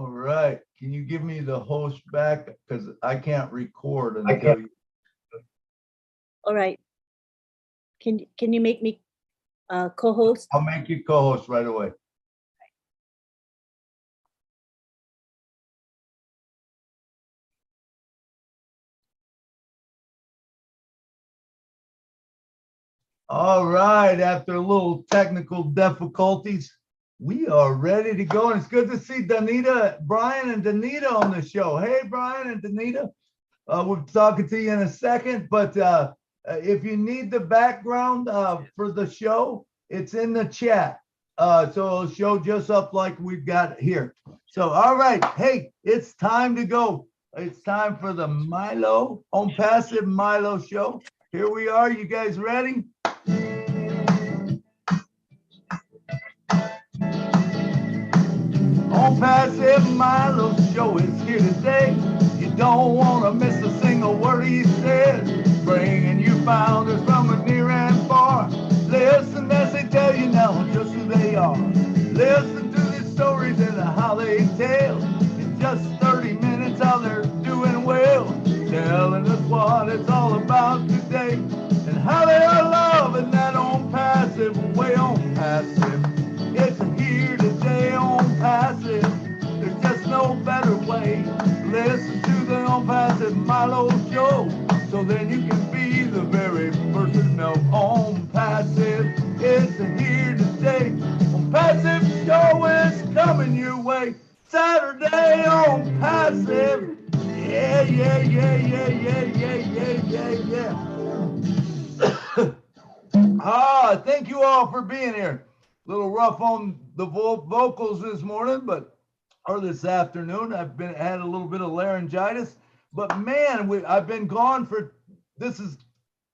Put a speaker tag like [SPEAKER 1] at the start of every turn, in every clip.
[SPEAKER 1] All right. Can you give me the host back? Because I can't record until you.
[SPEAKER 2] All right. Can you make me co-host?
[SPEAKER 1] I'll make you co-host right away. All right. After a little technical difficulties, we are ready to go. And it's good to see Donita, Bryan and Donita on the show. Hey, Bryan and Donita. We'll be talking to you in a second, but if you need the background for the show, it's in the chat. So it'll show just up like we've got here. So, all right. Hey, it's time to go. It's time for the Milo, ONPASSIVE Milo show. Here we are. You guys ready? ONPASSIVE Milo show is here today. You don't want to miss a single word he says. Bringing you founders from near and far. Listen as they tell you now just who they are. Listen to the stories and how they tell. In just 30 minutes how they're doing well. Telling us what it's all about today. And how they are loving that ONPASSIVE way. ONPASSIVE. It's here today on passive. There's just no better way. Listen to the ONPASSIVE Milo show. So then you can be the very first to know ONPASSIVE. It's here today. ONPASSIVE show is coming your way. Saturday ONPASSIVE. Yeah, yeah, yeah, yeah, yeah, yeah, yeah, yeah. Thank you all for being here. A little rough on the vocals this morning, or this afternoon. I've had a little bit of laryngitis, but man, I've been gone for, this is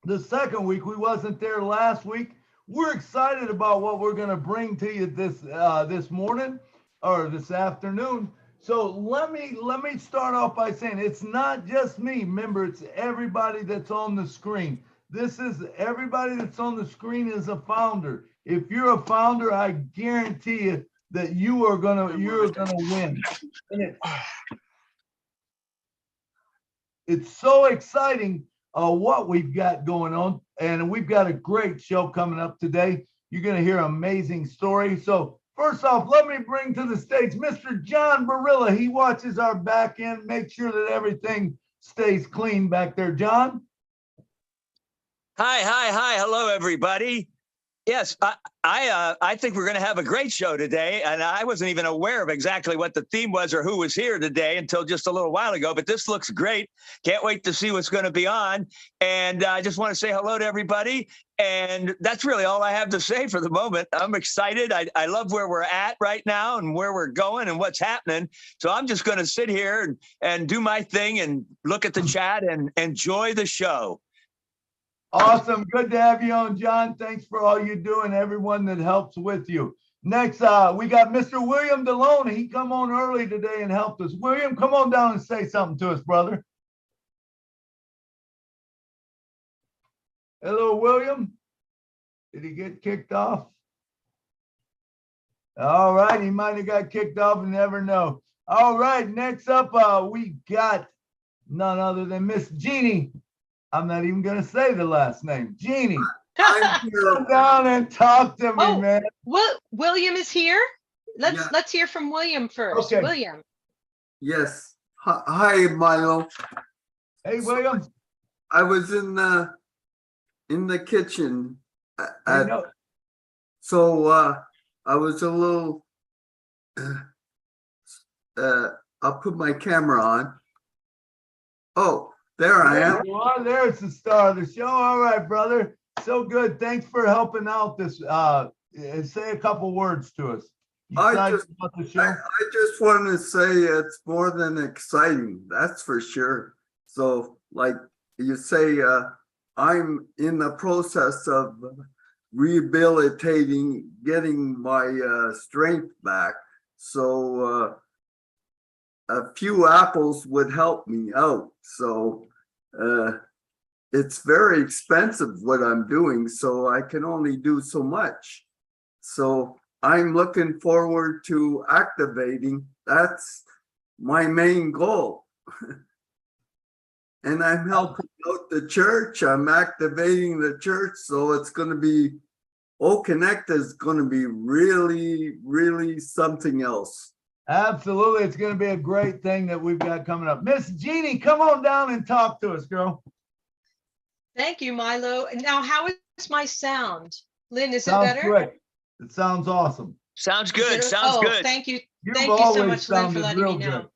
[SPEAKER 1] the second week. We wasn't there last week. We're excited about what we're going to bring to you this morning or this afternoon. So let me start off by saying it's not just me. Remember, it's everybody that's on the screen. This is everybody that's on the screen is a founder. If you're a founder, I guarantee you that you're gonna win. And it's so exciting what we've got going on, and we've got a great show coming up today. You're gonna hear an amazing story. So first off, let me bring to the stage Mr. John Barilla. He watches our back end, make sure that everything stays clean back there. John.
[SPEAKER 3] Hi. Hello, everybody. Yes, I think we're going to have a great show today, and I wasn't even aware of exactly what the theme was or who was here today until just a little while ago, but this looks great. Can't wait to see what's going to be on, and I just want to say hello to everybody, and that's really all I have to say for the moment. I'm excited. I love where we're at right now and where we're going and what's happening, so I'm just going to sit here and do my thing and look at the chat and enjoy the show.
[SPEAKER 1] Awesome. Good to have you on, John. Thanks for all you do and everyone that helps with you. Next, we got Mr. William Deloney. He come on early today and helped us. William, come on down and say something to us, brother. Hello, William. Did he get kicked off? All right. He might have got kicked off. You never know. All right. Next up, we got none other than Miss Jeannie. I'm not even going to say the last name. Jeannie, come down and talk to me, man.
[SPEAKER 4] William is here. Let's hear from William first. Okay. William.
[SPEAKER 5] Yes. Hi, Milo.
[SPEAKER 1] Hey, William.
[SPEAKER 5] I was in the kitchen. So I was a little. I'll put my camera on. Oh. There I am.
[SPEAKER 1] There's the star of the show. All right, brother. So good. Thanks for helping out this. Say a couple words to us.
[SPEAKER 5] I just want to say it's more than exciting. That's for sure. So like you say, I'm in the process of rehabilitating, getting my strength back. So a few apples would help me out. So it's very expensive what I'm doing, so I can only do so much. So I'm looking forward to activating. That's my main goal. And I'm helping out the church. I'm activating the church. So it's going to be, Connect is going to be really, really something else.
[SPEAKER 1] Absolutely. It's going to be a great thing that we've got coming up. Miss Jeannie, come on down and talk to us, girl.
[SPEAKER 4] Thank you, Milo. And now, how is my sound? Lynn, is it
[SPEAKER 1] Sounds
[SPEAKER 4] better?
[SPEAKER 1] great. It sounds awesome.
[SPEAKER 3] Sounds
[SPEAKER 4] Is
[SPEAKER 3] good.
[SPEAKER 4] it-
[SPEAKER 3] Sounds
[SPEAKER 4] oh,
[SPEAKER 3] good.
[SPEAKER 4] Thank you.
[SPEAKER 1] You've
[SPEAKER 4] Thank you so
[SPEAKER 1] always
[SPEAKER 4] much, Lynn, for
[SPEAKER 1] sounded
[SPEAKER 4] letting me
[SPEAKER 1] real
[SPEAKER 4] know.
[SPEAKER 1] good.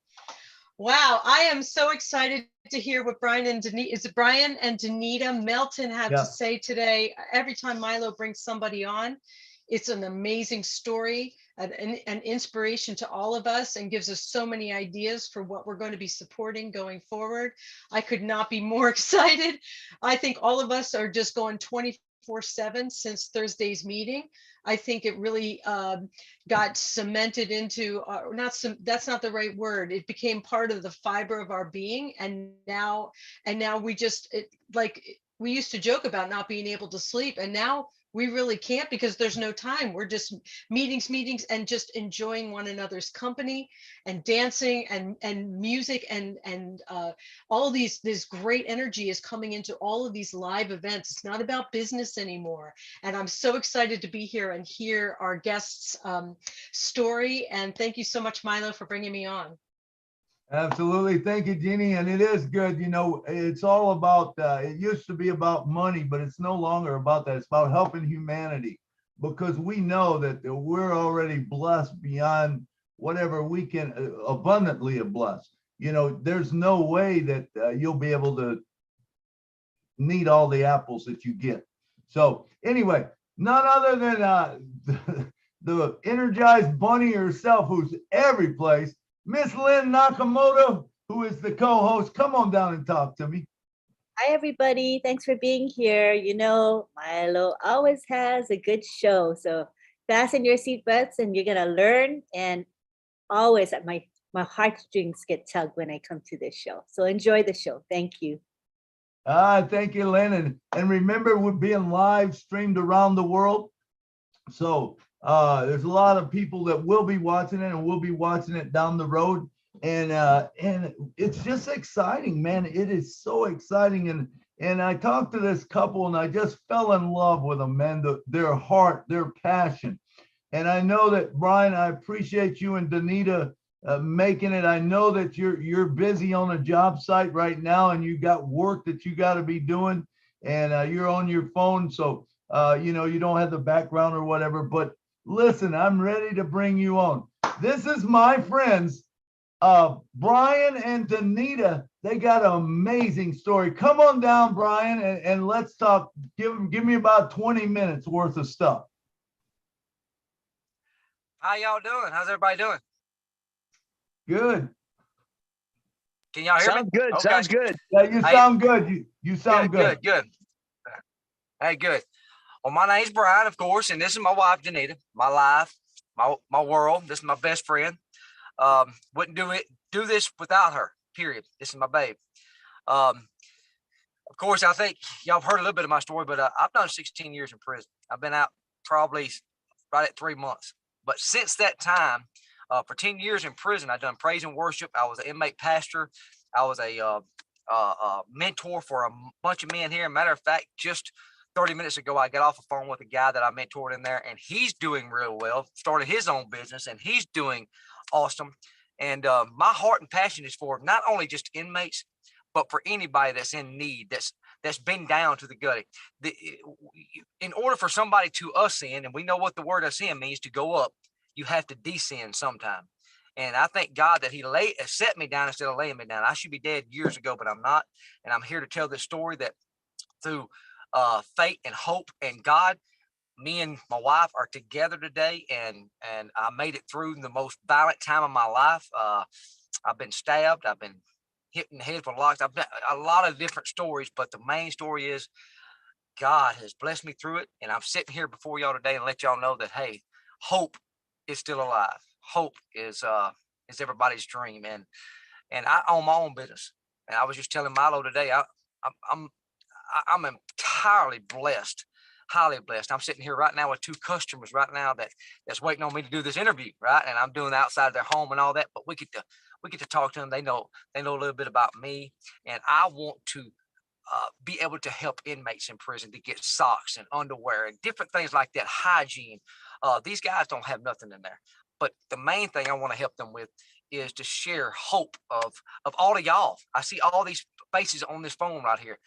[SPEAKER 4] Wow, I am so excited to hear what Bryan and Donita, is it Bryan and Donita Melton have
[SPEAKER 1] Yeah.
[SPEAKER 4] to say today. Every time Milo brings somebody on, it's an amazing story, an inspiration to all of us, and gives us so many ideas for what we're going to be supporting going forward. I could not be more excited. I think all of us are just going 24/7 since Thursday's meeting. I think it really got cemented into, that's not the right word. It became part of the fiber of our being. And now we just, like we used to joke about not being able to sleep. And now we really can't, because there's no time. We're just meetings, and just enjoying one another's company and dancing and music and all this great energy is coming into all of these live events. It's not about business anymore. And I'm so excited to be here and hear our guests' story. And thank you so much, Milo, for bringing me on.
[SPEAKER 1] Absolutely. Thank you, Jeannie. And it is good. You know, it's all about, it used to be about money, but it's no longer about that. It's about helping humanity, because we know that we're already blessed beyond whatever we can abundantly blessed. You know, there's no way that you'll be able to need all the apples that you get. So anyway, none other than the energized bunny herself, who's every place, Miss Lynn Nakamoto, who is the co-host. Come on down and talk to me.
[SPEAKER 2] Hi, everybody. Thanks for being here. You know, Milo always has a good show. So fasten your seatbelts and you're going to learn. And always my heartstrings get tugged when I come to this show. So enjoy the show. Thank you.
[SPEAKER 1] Thank you, Lynn. And remember, we're being live streamed around the world. So there's a lot of people that will be watching it, and we'll be watching it down the road. And it's just exciting, man. It is so exciting. And I talked to this couple and I just fell in love with them, man. Their heart, their passion. And I know that, Bryan, I appreciate you and Donita making it. I know that you're busy on a job site right now, and you got work that you got to be doing, and you're on your phone. So you know, you don't have the background or whatever, but listen, I'm ready to bring you on. This is my friends, Bryan and Donita. They got an amazing story. Come on down, Bryan, and let's talk. Give me about 20 minutes worth of stuff.
[SPEAKER 6] How y'all doing? How's everybody doing?
[SPEAKER 1] Good.
[SPEAKER 6] Can y'all hear me?
[SPEAKER 3] Sounds good.
[SPEAKER 6] Okay.
[SPEAKER 3] Sounds good.
[SPEAKER 1] Yeah, you sound good. You sound good.
[SPEAKER 6] Good. Hey, good. Well, my name's Bryan, of course, and this is my wife, Donita. My life, my world. This is my best friend. Wouldn't do this without her. Period. This is my babe. Of course, I think y'all have heard a little bit of my story, but I've done 16 years in prison. I've been out probably right at 3 months. But since that time, for 10 years in prison, I've done praise and worship. I was an inmate pastor. I was a mentor for a bunch of men here. Matter of fact, just 30 minutes ago, I got off the phone with a guy that I mentored in there, and he's doing real well, started his own business, and he's doing awesome. And my heart and passion is for not only just inmates, but for anybody that's in need, that's been down to the gutty. In order for somebody to ascend, and we know what the word ascend means, to go up, you have to descend sometime. And I thank God that he set me down instead of laying me down. I should be dead years ago, but I'm not. And I'm here to tell this story that through faith and hope and God, me and my wife are together today, and I made it through the most violent time of my life. I've been stabbed. I've been hit in the head with locks. I've been a lot of different stories, but the main story is God has blessed me through it. And I'm sitting here before y'all today and let y'all know that, hey, hope is still alive. Hope is everybody's dream. And I own my own business. And I was just telling Milo today, I'm entirely blessed, highly blessed. I'm sitting here right now with 2 customers right now that's waiting on me to do this interview, right? And I'm doing it outside their home and all that, but we get we get to talk to them. They know a little bit about me, and I want to be able to help inmates in prison to get socks and underwear and different things like that, hygiene. These guys don't have nothing in there. But the main thing I want to help them with is to share hope of all of y'all. I see all these faces on this phone right here.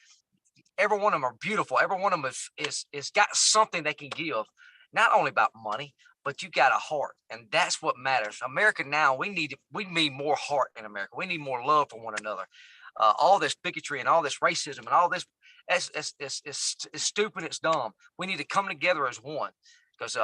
[SPEAKER 6] Every one of them are beautiful. Every one of them is got something they can give, not only about money, but you got a heart, and that's what matters. America now, we need more heart in America. We need more love for one another. All this bigotry and all this racism and all this, it's stupid. It's dumb. We need to come together as one, because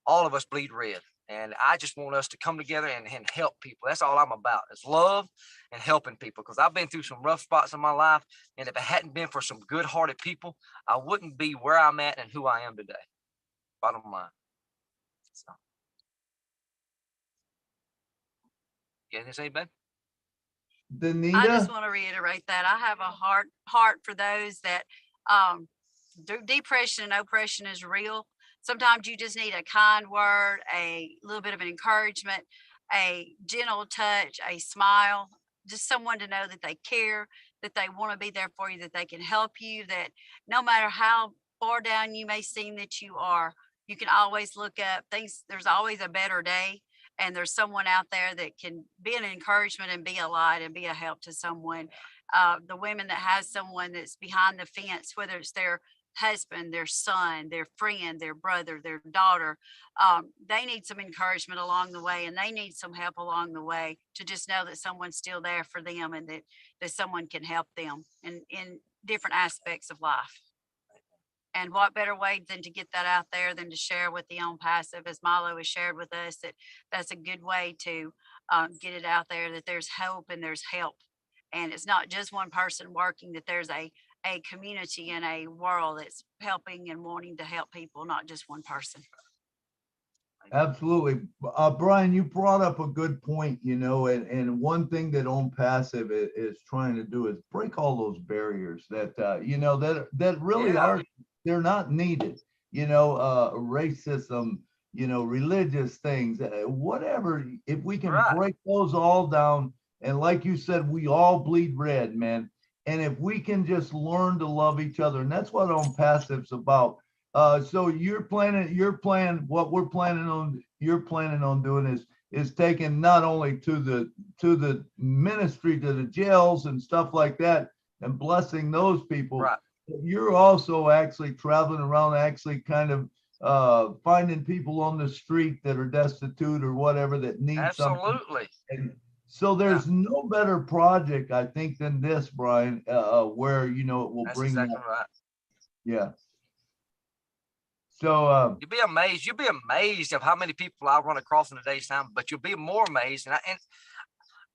[SPEAKER 6] all of us bleed red. And I just want us to come together and help people. That's all I'm about, is love and helping people. Because I've been through some rough spots in my life. And if it hadn't been for some good-hearted people, I wouldn't be where I'm at and who I am today. Bottom line. So. Yeah, this ain't bad.
[SPEAKER 1] Donita?
[SPEAKER 7] I just want to reiterate that I have a heart for those that depression and oppression is real. Sometimes you just need a kind word, a little bit of an encouragement, a gentle touch, a smile, just someone to know that they care, that they want to be there for you, that they can help you, that no matter how far down you may seem that you are, you can always look up things. There's always a better day. And there's someone out there that can be an encouragement and be a light and be a help to someone. The women that has someone that's behind the fence, whether it's their husband, their son, their friend, their brother, their daughter, they need some encouragement along the way, and they need some help along the way to just know that someone's still there for them, and that someone can help them in different aspects of life. And what better way than to get that out there than to share with the ONPASSIVE, as Milo has shared with us, that's a good way to get it out there, that there's hope and there's help. And it's not just one person working, that there's a community and a world that's helping and wanting to help people, not just one person.
[SPEAKER 1] Absolutely. Bryan, you brought up a good point, and one thing that ONPASSIVE is trying to do is break all those barriers that, that really are, they're not needed, racism, religious things, whatever. If we can break those all down, and like you said, we all bleed red, man. And if we can just learn to love each other, and that's what ONPASSIVE's about. So you're planning on doing is taking not only to the ministry, to the jails and stuff like that, and blessing those people.
[SPEAKER 6] Right.
[SPEAKER 1] But you're also actually traveling around, actually kind of finding people on the street that are destitute or whatever that need something.
[SPEAKER 6] Absolutely.
[SPEAKER 1] And so there's no better project, I think, than this, Bryan, where it will
[SPEAKER 6] That's
[SPEAKER 1] bring
[SPEAKER 6] exactly
[SPEAKER 1] that.
[SPEAKER 6] right.
[SPEAKER 1] Yeah. So
[SPEAKER 6] you'll be amazed. You'll be amazed of how many people I run across in a day's time. But you'll be more amazed, and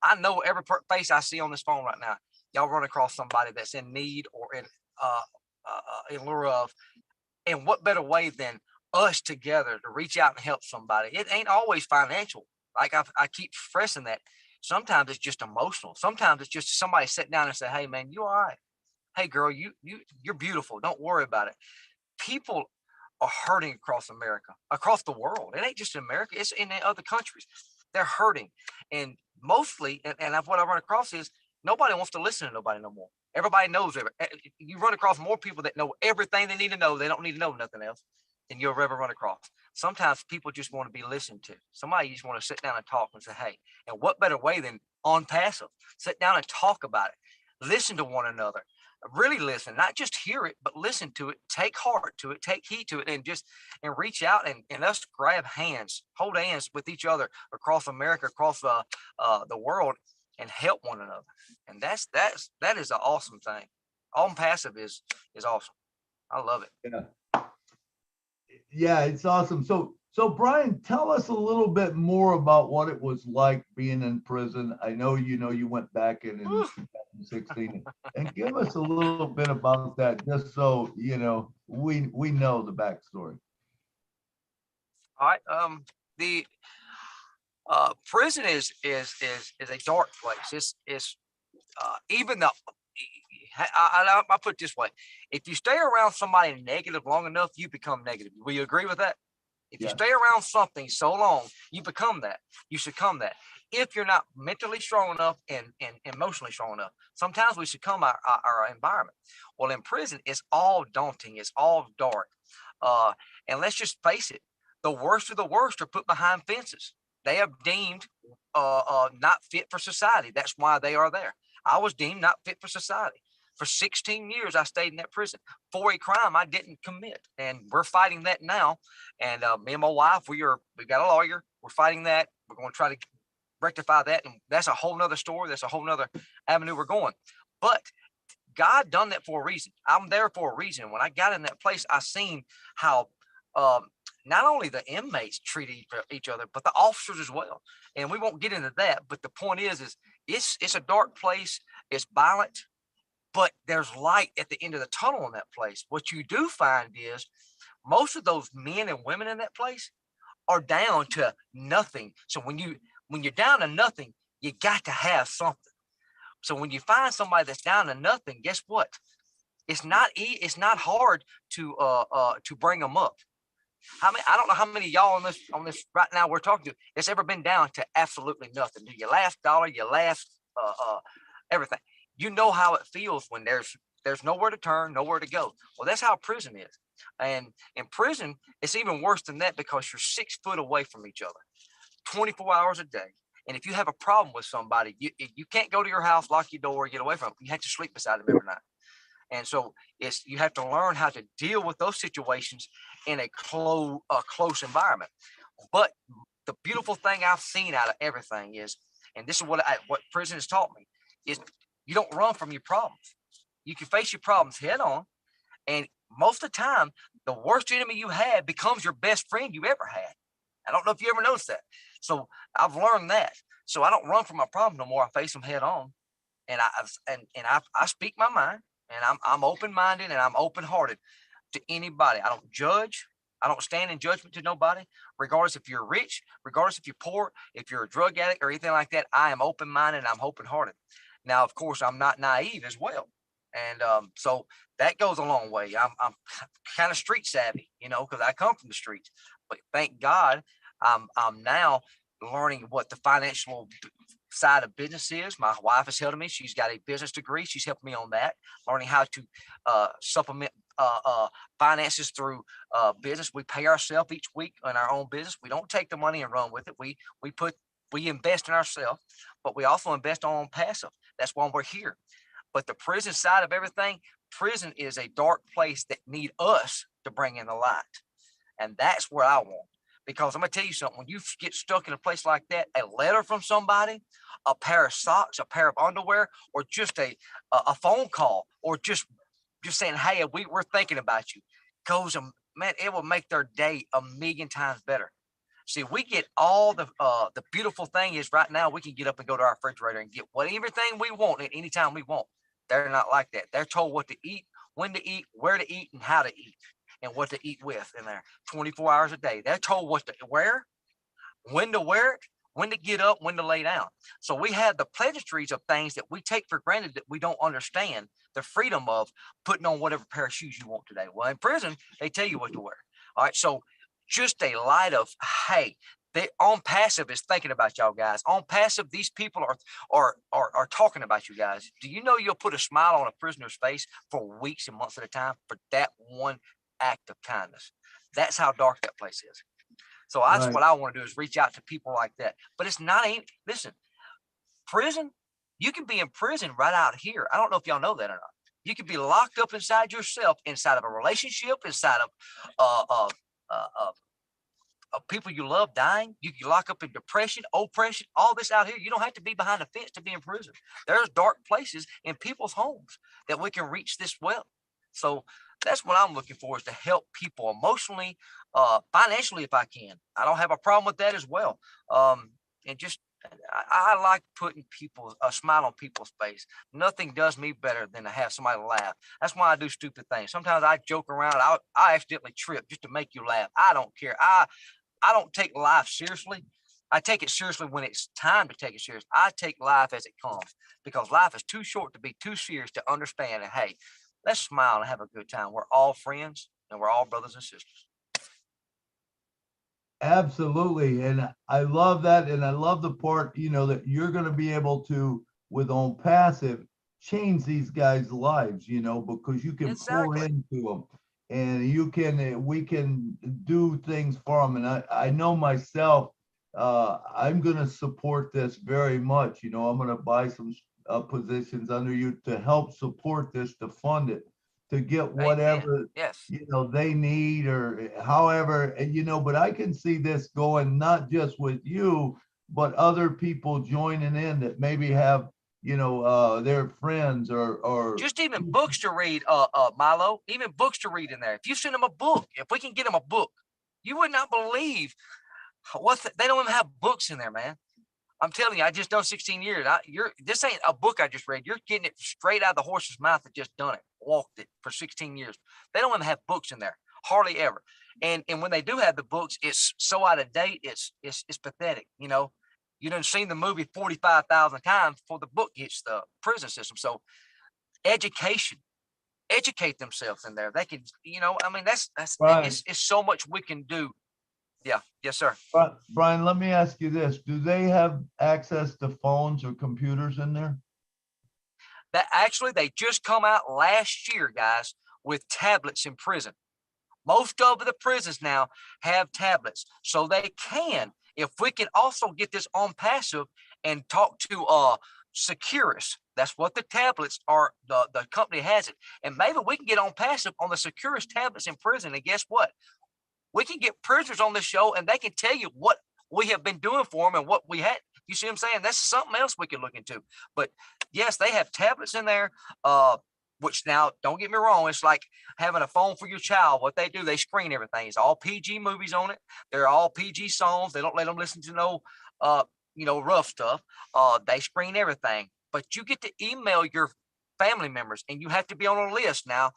[SPEAKER 6] I know every face I see on this phone right now. Y'all run across somebody that's in need or in lieu of, and what better way than us together to reach out and help somebody? It ain't always financial. Like I keep stressing that. Sometimes it's just emotional. Sometimes it's just somebody sit down and say, "Hey, man, you all right? Hey, girl, you're beautiful. Don't worry about it." People are hurting across America, across the world. It ain't just in America, it's in other countries. They're hurting. And mostly, and what I run across is nobody wants to listen to nobody no more. Everybody knows you run across more people that know everything they need to know. They don't need to know nothing else than you'll ever run across. Sometimes people just want to be listened to. Somebody just want to sit down and talk and say, hey, and what better way than ONPASSIVE? Sit down and talk about it. Listen to one another. Really listen, not just hear it, but listen to it, take heart to it, take heed to it, and reach out and us grab hands, hold hands with each other across America, across the world, and help one another. And that is an awesome thing. ONPASSIVE is awesome. I love it.
[SPEAKER 1] Yeah, it's awesome. So Bryan, tell us a little bit more about what it was like being in prison. I know you went back in 2016, and give us a little bit about that, just so we know the backstory.
[SPEAKER 6] All right. The prison is a dark place. It's even though I put it this way: if you stay around somebody negative long enough, you become negative. Will you agree with that? If you stay around something so long, you become that. You succumb that. If you're not mentally strong enough and emotionally strong enough, sometimes we succumb our environment. Well, in prison, it's all daunting. It's all dark. And let's just face it, the worst of the worst are put behind fences. They are deemed not fit for society. That's why they are there. I was deemed not fit for society. For 16 years, I stayed in that prison for a crime I didn't commit. And we're fighting that now. And me and my wife, we've got a lawyer. We're fighting that. We're going to try to rectify that. And that's a whole nother story. That's a whole nother avenue we're going. But God done that for a reason. I'm there for a reason. When I got in that place, I seen how not only the inmates treat each other, but the officers as well. And we won't get into that. But the point is it's a dark place. It's violent. But there's light at the end of the tunnel in that place. What you do find is most of those men and women in that place are down to nothing. So when you're down to nothing, you got to have something. So when you find somebody that's down to nothing, guess what? It's not hard to bring them up. I don't know how many of y'all on this right now we're talking to that's ever been down to absolutely nothing. Do your last dollar, your last everything. You know how it feels when there's nowhere to turn, nowhere to go. Well, that's how prison is. And in prison, it's even worse than that because you're 6 foot away from each other, 24 hours a day. And if you have a problem with somebody, you can't go to your house, lock your door, get away from them. You have to sleep beside them every night. And so you have to learn how to deal with those situations in a close environment. But the beautiful thing I've seen out of everything is, and this is what prison has taught me, is you don't run from your problems. You can face your problems head on. And most of the time, the worst enemy you had becomes your best friend you ever had. I don't know if you ever noticed that. So I've learned that. So I don't run from my problem no more. I face them head on. And I speak my mind, and I'm open-minded and I'm open-hearted to anybody. I don't judge. I don't stand in judgment to nobody, regardless if you're rich, regardless if you're poor, if you're a drug addict or anything like that. I am open-minded and I'm open-hearted. Now, of course, I'm not naive as well. And so that goes a long way. I'm kind of street savvy, because I come from the streets. But thank God, I'm now learning what the financial side of business is. My wife is helping me. She's got a business degree. She's helping me on that, learning how to supplement finances through business. We pay ourselves each week in our own business. We don't take the money and run with it. We invest in ourselves, but we also invest on passive. That's why we're here. But the prison side of everything, prison is a dark place that need us to bring in the light. And that's where I want. Because I'm going to tell you something, when you get stuck in a place like that, a letter from somebody, a pair of socks, a pair of underwear, or just a phone call, or just saying, hey, we're thinking about you, goes, man, it will make their day a million times better. See, we get all the beautiful thing is right now we can get up and go to our refrigerator and get everything we want at any time we want. They're not like that. They're told what to eat, when to eat, where to eat, and how to eat, and what to eat with in there 24 hours a day. They're told what to wear, when to wear it, when to get up, when to lay down. So we have the pleasantries of things that we take for granted that we don't understand the freedom of putting on whatever pair of shoes you want today. Well, in prison, they tell you what to wear. All right. So just a light of, hey, ONPASSIVE is thinking about y'all guys. ONPASSIVE, these people are talking about you guys. Do you know you'll put a smile on a prisoner's face for weeks and months at a time for that one act of kindness? That's how dark that place is. So that's what I want to do, is reach out to people like that. But it's not, listen, prison, you can be in prison right out here. I don't know if y'all know that or not. You can be locked up inside yourself, inside of a relationship, inside of people you love dying. You can lock up in depression, oppression, all this out here. You don't have to be behind a fence to be in prison. There's dark places in people's homes that we can reach this well. So that's what I'm looking for, is to help people emotionally, financially, if I can. I don't have a problem with that as well. And just, I like putting a smile on people's face. Nothing does me better than to have somebody laugh. That's why I do stupid things. Sometimes I joke around. I accidentally trip just to make you laugh. I don't care. I don't take life seriously. I take it seriously when it's time to take it serious. I take life as it comes, because life is too short to be too serious to understand. And hey, let's smile and have a good time. We're all friends and we're all brothers and sisters.
[SPEAKER 1] Absolutely. And I love that. And I love the part, that you're going to be able to, with ONPASSIVE, change these guys' lives, because you can pour
[SPEAKER 6] Exactly.
[SPEAKER 1] into them and we can do things for them. And I know myself, I'm going to support this very much. I'm going to buy some positions under you to help support this, to fund it, to get
[SPEAKER 6] Amen.
[SPEAKER 1] whatever
[SPEAKER 6] Yes.
[SPEAKER 1] they need, or however, but I can see this going not just with you, but other people joining in that maybe have, their friends or
[SPEAKER 6] Just even books to read, Milo, even books to read in there. If you send them a book, if we can get them a book, you would not believe they don't even have books in there, man. I'm telling you, I just done 16 years. This ain't a book I just read. You're getting it straight out of the horse's mouth that just done it, walked it for 16 years. They don't even have books in there, hardly ever. And when they do have the books, it's so out of date. It's pathetic. You done seen the movie 45,000 times before the book hits the prison system. So educate themselves in there. They can, I mean, that's
[SPEAKER 1] Brian,
[SPEAKER 6] it's so much we can do. Yeah. Yes, sir.
[SPEAKER 1] Brian, let me ask you this. Do they have access to phones or computers in there?
[SPEAKER 6] That actually, they just come out last year, guys, with tablets in prison. Most of the prisons now have tablets, so they can. If we can also get this ONPASSIVE and talk to Securus, that's what the tablets are. The company has it, and maybe we can get ONPASSIVE on the Securus tablets in prison. And guess what? We can get prisoners on the show, and they can tell you what we have been doing for them and what we had. You see what I'm saying? That's something else we can look into. But yes, they have tablets in there. Which now, don't get me wrong, it's like having a phone for your child. What they do, they screen everything. It's all PG movies on it. They're all PG songs. They don't let them listen to no, rough stuff. They screen everything. But you get to email your family members, and you have to be on a list. Now,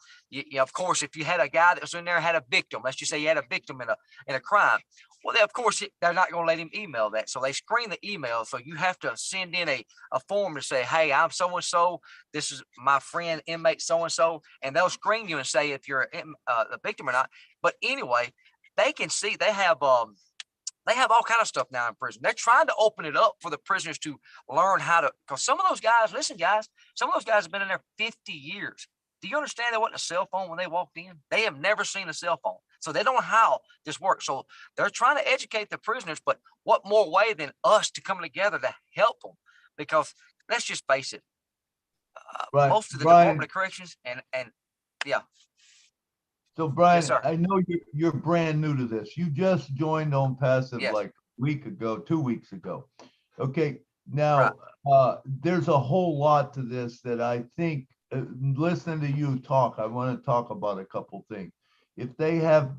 [SPEAKER 6] of course, if you had a guy that was in there had a victim, let's just say you had a victim in a crime. Well, of course, they're not going to let him email that. So they screen the email. So you have to send in a form to say, hey, I'm so-and-so. This is my friend, inmate so-and-so. And they'll screen you and say if you're the victim or not. But anyway, they can see they have all kind of stuff now in prison. They're trying to open it up for the prisoners to learn how to, because some of those guys, listen, guys, some of those guys have been in there 50 years. Do you understand there wasn't a cell phone when they walked in? They have never seen a cell phone. So they don't know how this works. So they're trying to educate the prisoners, but what more way than us to come together to help them? Because let's just face it,
[SPEAKER 1] Right,
[SPEAKER 6] most of the
[SPEAKER 1] Brian.
[SPEAKER 6] Department of Corrections and yeah.
[SPEAKER 1] So Brian,
[SPEAKER 6] Yes, sir.
[SPEAKER 1] I know you're brand new to this. You just joined ONPASSIVE
[SPEAKER 6] Yes.
[SPEAKER 1] like a week ago, 2 weeks ago. Okay, now there's a whole lot to this that I think, listening to you talk, I want to talk about a couple things. If they have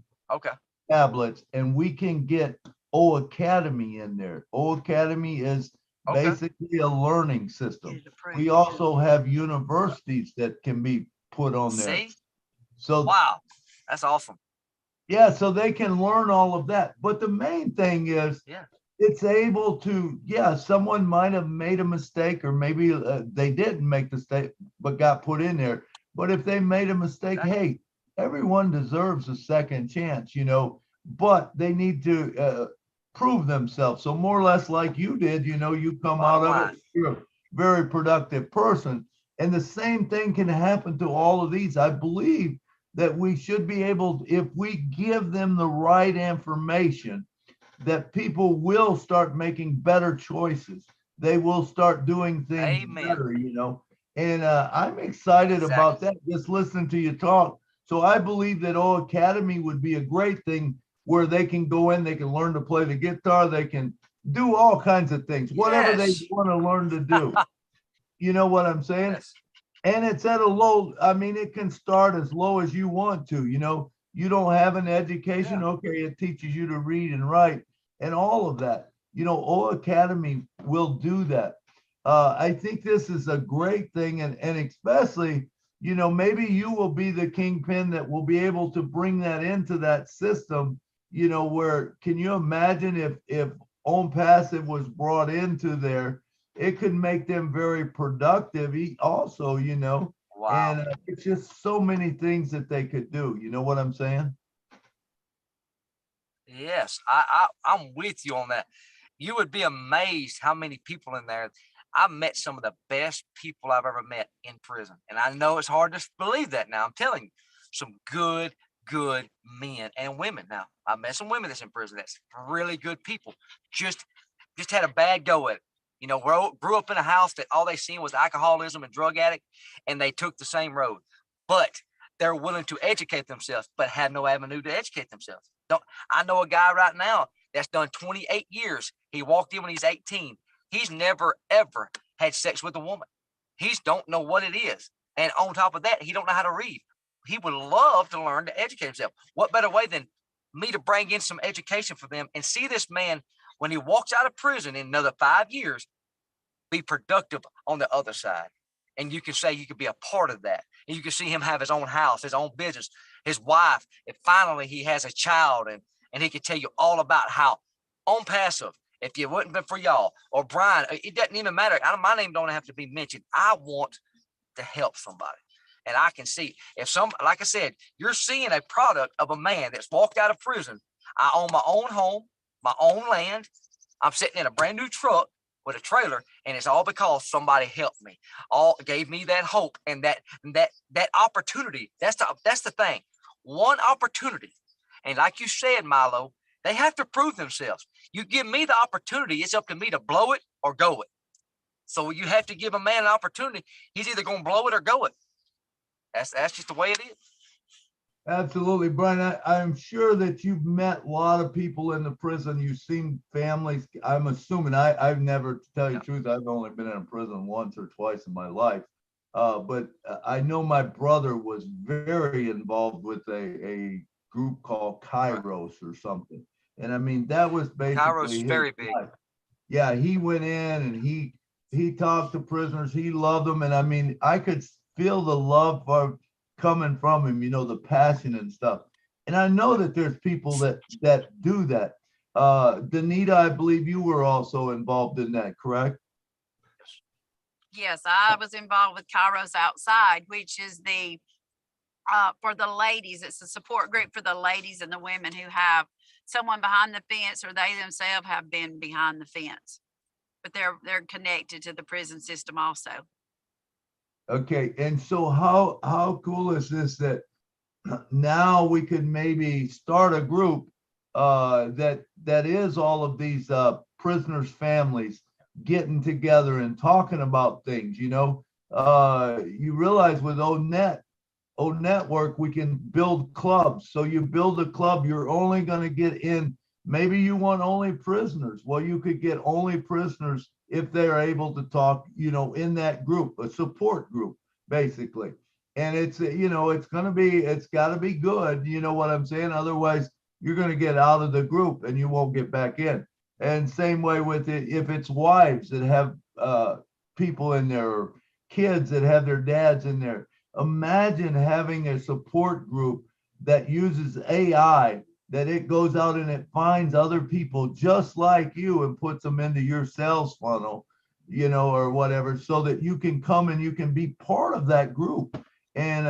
[SPEAKER 1] tablets, and we can get O Academy in there. O Academy is basically a learning system. We also have universities that can be put on there.
[SPEAKER 6] See?
[SPEAKER 1] So
[SPEAKER 6] wow, that's awesome.
[SPEAKER 1] Yeah, so they can learn all of that. But the main thing is, it's able to, someone might have made a mistake, or maybe they didn't make the mistake, but got put in there. But if they made a mistake, hey, everyone deserves a second chance, but they need to prove themselves. So more or less like you did, you come out of it, you're a very productive person. And the same thing can happen to all of these. I believe that we should be able, if we give them the right information, that people will start making better choices. They will start doing things better, And I'm excited about that, just listening to you talk. So I believe that O Academy would be a great thing where they can go in, they can learn to play the guitar, they can do all kinds of things, whatever they want to learn to do. You know what I'm saying?
[SPEAKER 6] Yes.
[SPEAKER 1] And it's at a low, I mean, it can start as low as you want to, you don't have an education. Okay, it teaches you to read and write and all of that. O Academy will do that. I think this is a great thing. And especially, maybe you will be the kingpin that will be able to bring that into that system, where, can you imagine if ONPASSIVE was brought into there? It could make them very productive also,
[SPEAKER 6] Wow.
[SPEAKER 1] And it's just so many things that they could do. You know what I'm saying?
[SPEAKER 6] Yes, I'm with you on that. You would be amazed how many people in there. I've met some of the best people I've ever met in prison. And I know it's hard to believe that now. I'm telling you, some good men and women. Now, I met some women that's in prison that's really good people. Just had a bad go at it. You know, grew up in a house that all they seen was alcoholism and drug addict, and they took the same road. But they're willing to educate themselves, but had no avenue to educate themselves. I know a guy right now that's done 28 years. He walked in when he's 18. He's never, ever had sex with a woman. He don't know what it is. And on top of that, he don't know how to read. He would love to learn to educate himself. What better way than me to bring in some education for them and see this man, when he walks out of prison in another 5 years, be productive on the other side. And you can say you could be a part of that. And you can see him have his own house, his own business, his wife. And finally, he has a child. And he can tell you all about how ONPASSIVE, if it wouldn't been for y'all or Bryan, it doesn't even matter. My name don't have to be mentioned. I want to help somebody. And I can see like I said, you're seeing a product of a man that's walked out of prison. I own my own home, my own land. I'm sitting in a brand new truck with a trailer, and it's all because somebody helped me, all gave me that hope and that opportunity. That's the thing. One opportunity. And like you said, Milo, they have to prove themselves. You give me the opportunity, it's up to me to blow it or go it. So you have to give a man an opportunity. He's either going to blow it or go it. That's just the way it is.
[SPEAKER 1] Absolutely, Bryan. I'm sure that you've met a lot of people in the prison. You've seen families. I'm assuming I've never, to tell you the truth, I've only been in a prison once or twice in my life. But I know my brother was very involved with a group called Kairos or something. And I mean, that was basically
[SPEAKER 6] Kairos is very big.
[SPEAKER 1] life. Yeah, he went in and he talked to prisoners. He loved them. And I mean, I could feel the love for coming from him, the passion and stuff. And I know that there's people that do that. Donita, I believe you were also involved in that, correct?
[SPEAKER 7] Yes, I was involved with Kairos Outside, which is for the ladies. It's a support group for the ladies and the women who have someone behind the fence, or they themselves have been behind the fence, but they're connected to the prison system also.
[SPEAKER 1] Okay, and so how cool is this that now we can maybe start a group that is all of these prisoners' families getting together and talking about things. You realize with O-Network, we can build clubs. So you build a club, you're only going to get in. Maybe you want only prisoners. Well, you could get only prisoners if they're able to talk, in that group, a support group, basically. And it's got to be good. You know what I'm saying? Otherwise, you're going to get out of the group and you won't get back in. And same way with it, if it's wives that have people in there, or kids that have their dads in there. Imagine having a support group that uses AI, that it goes out and it finds other people just like you and puts them into your sales funnel, or whatever, so that you can come and you can be part of that group. And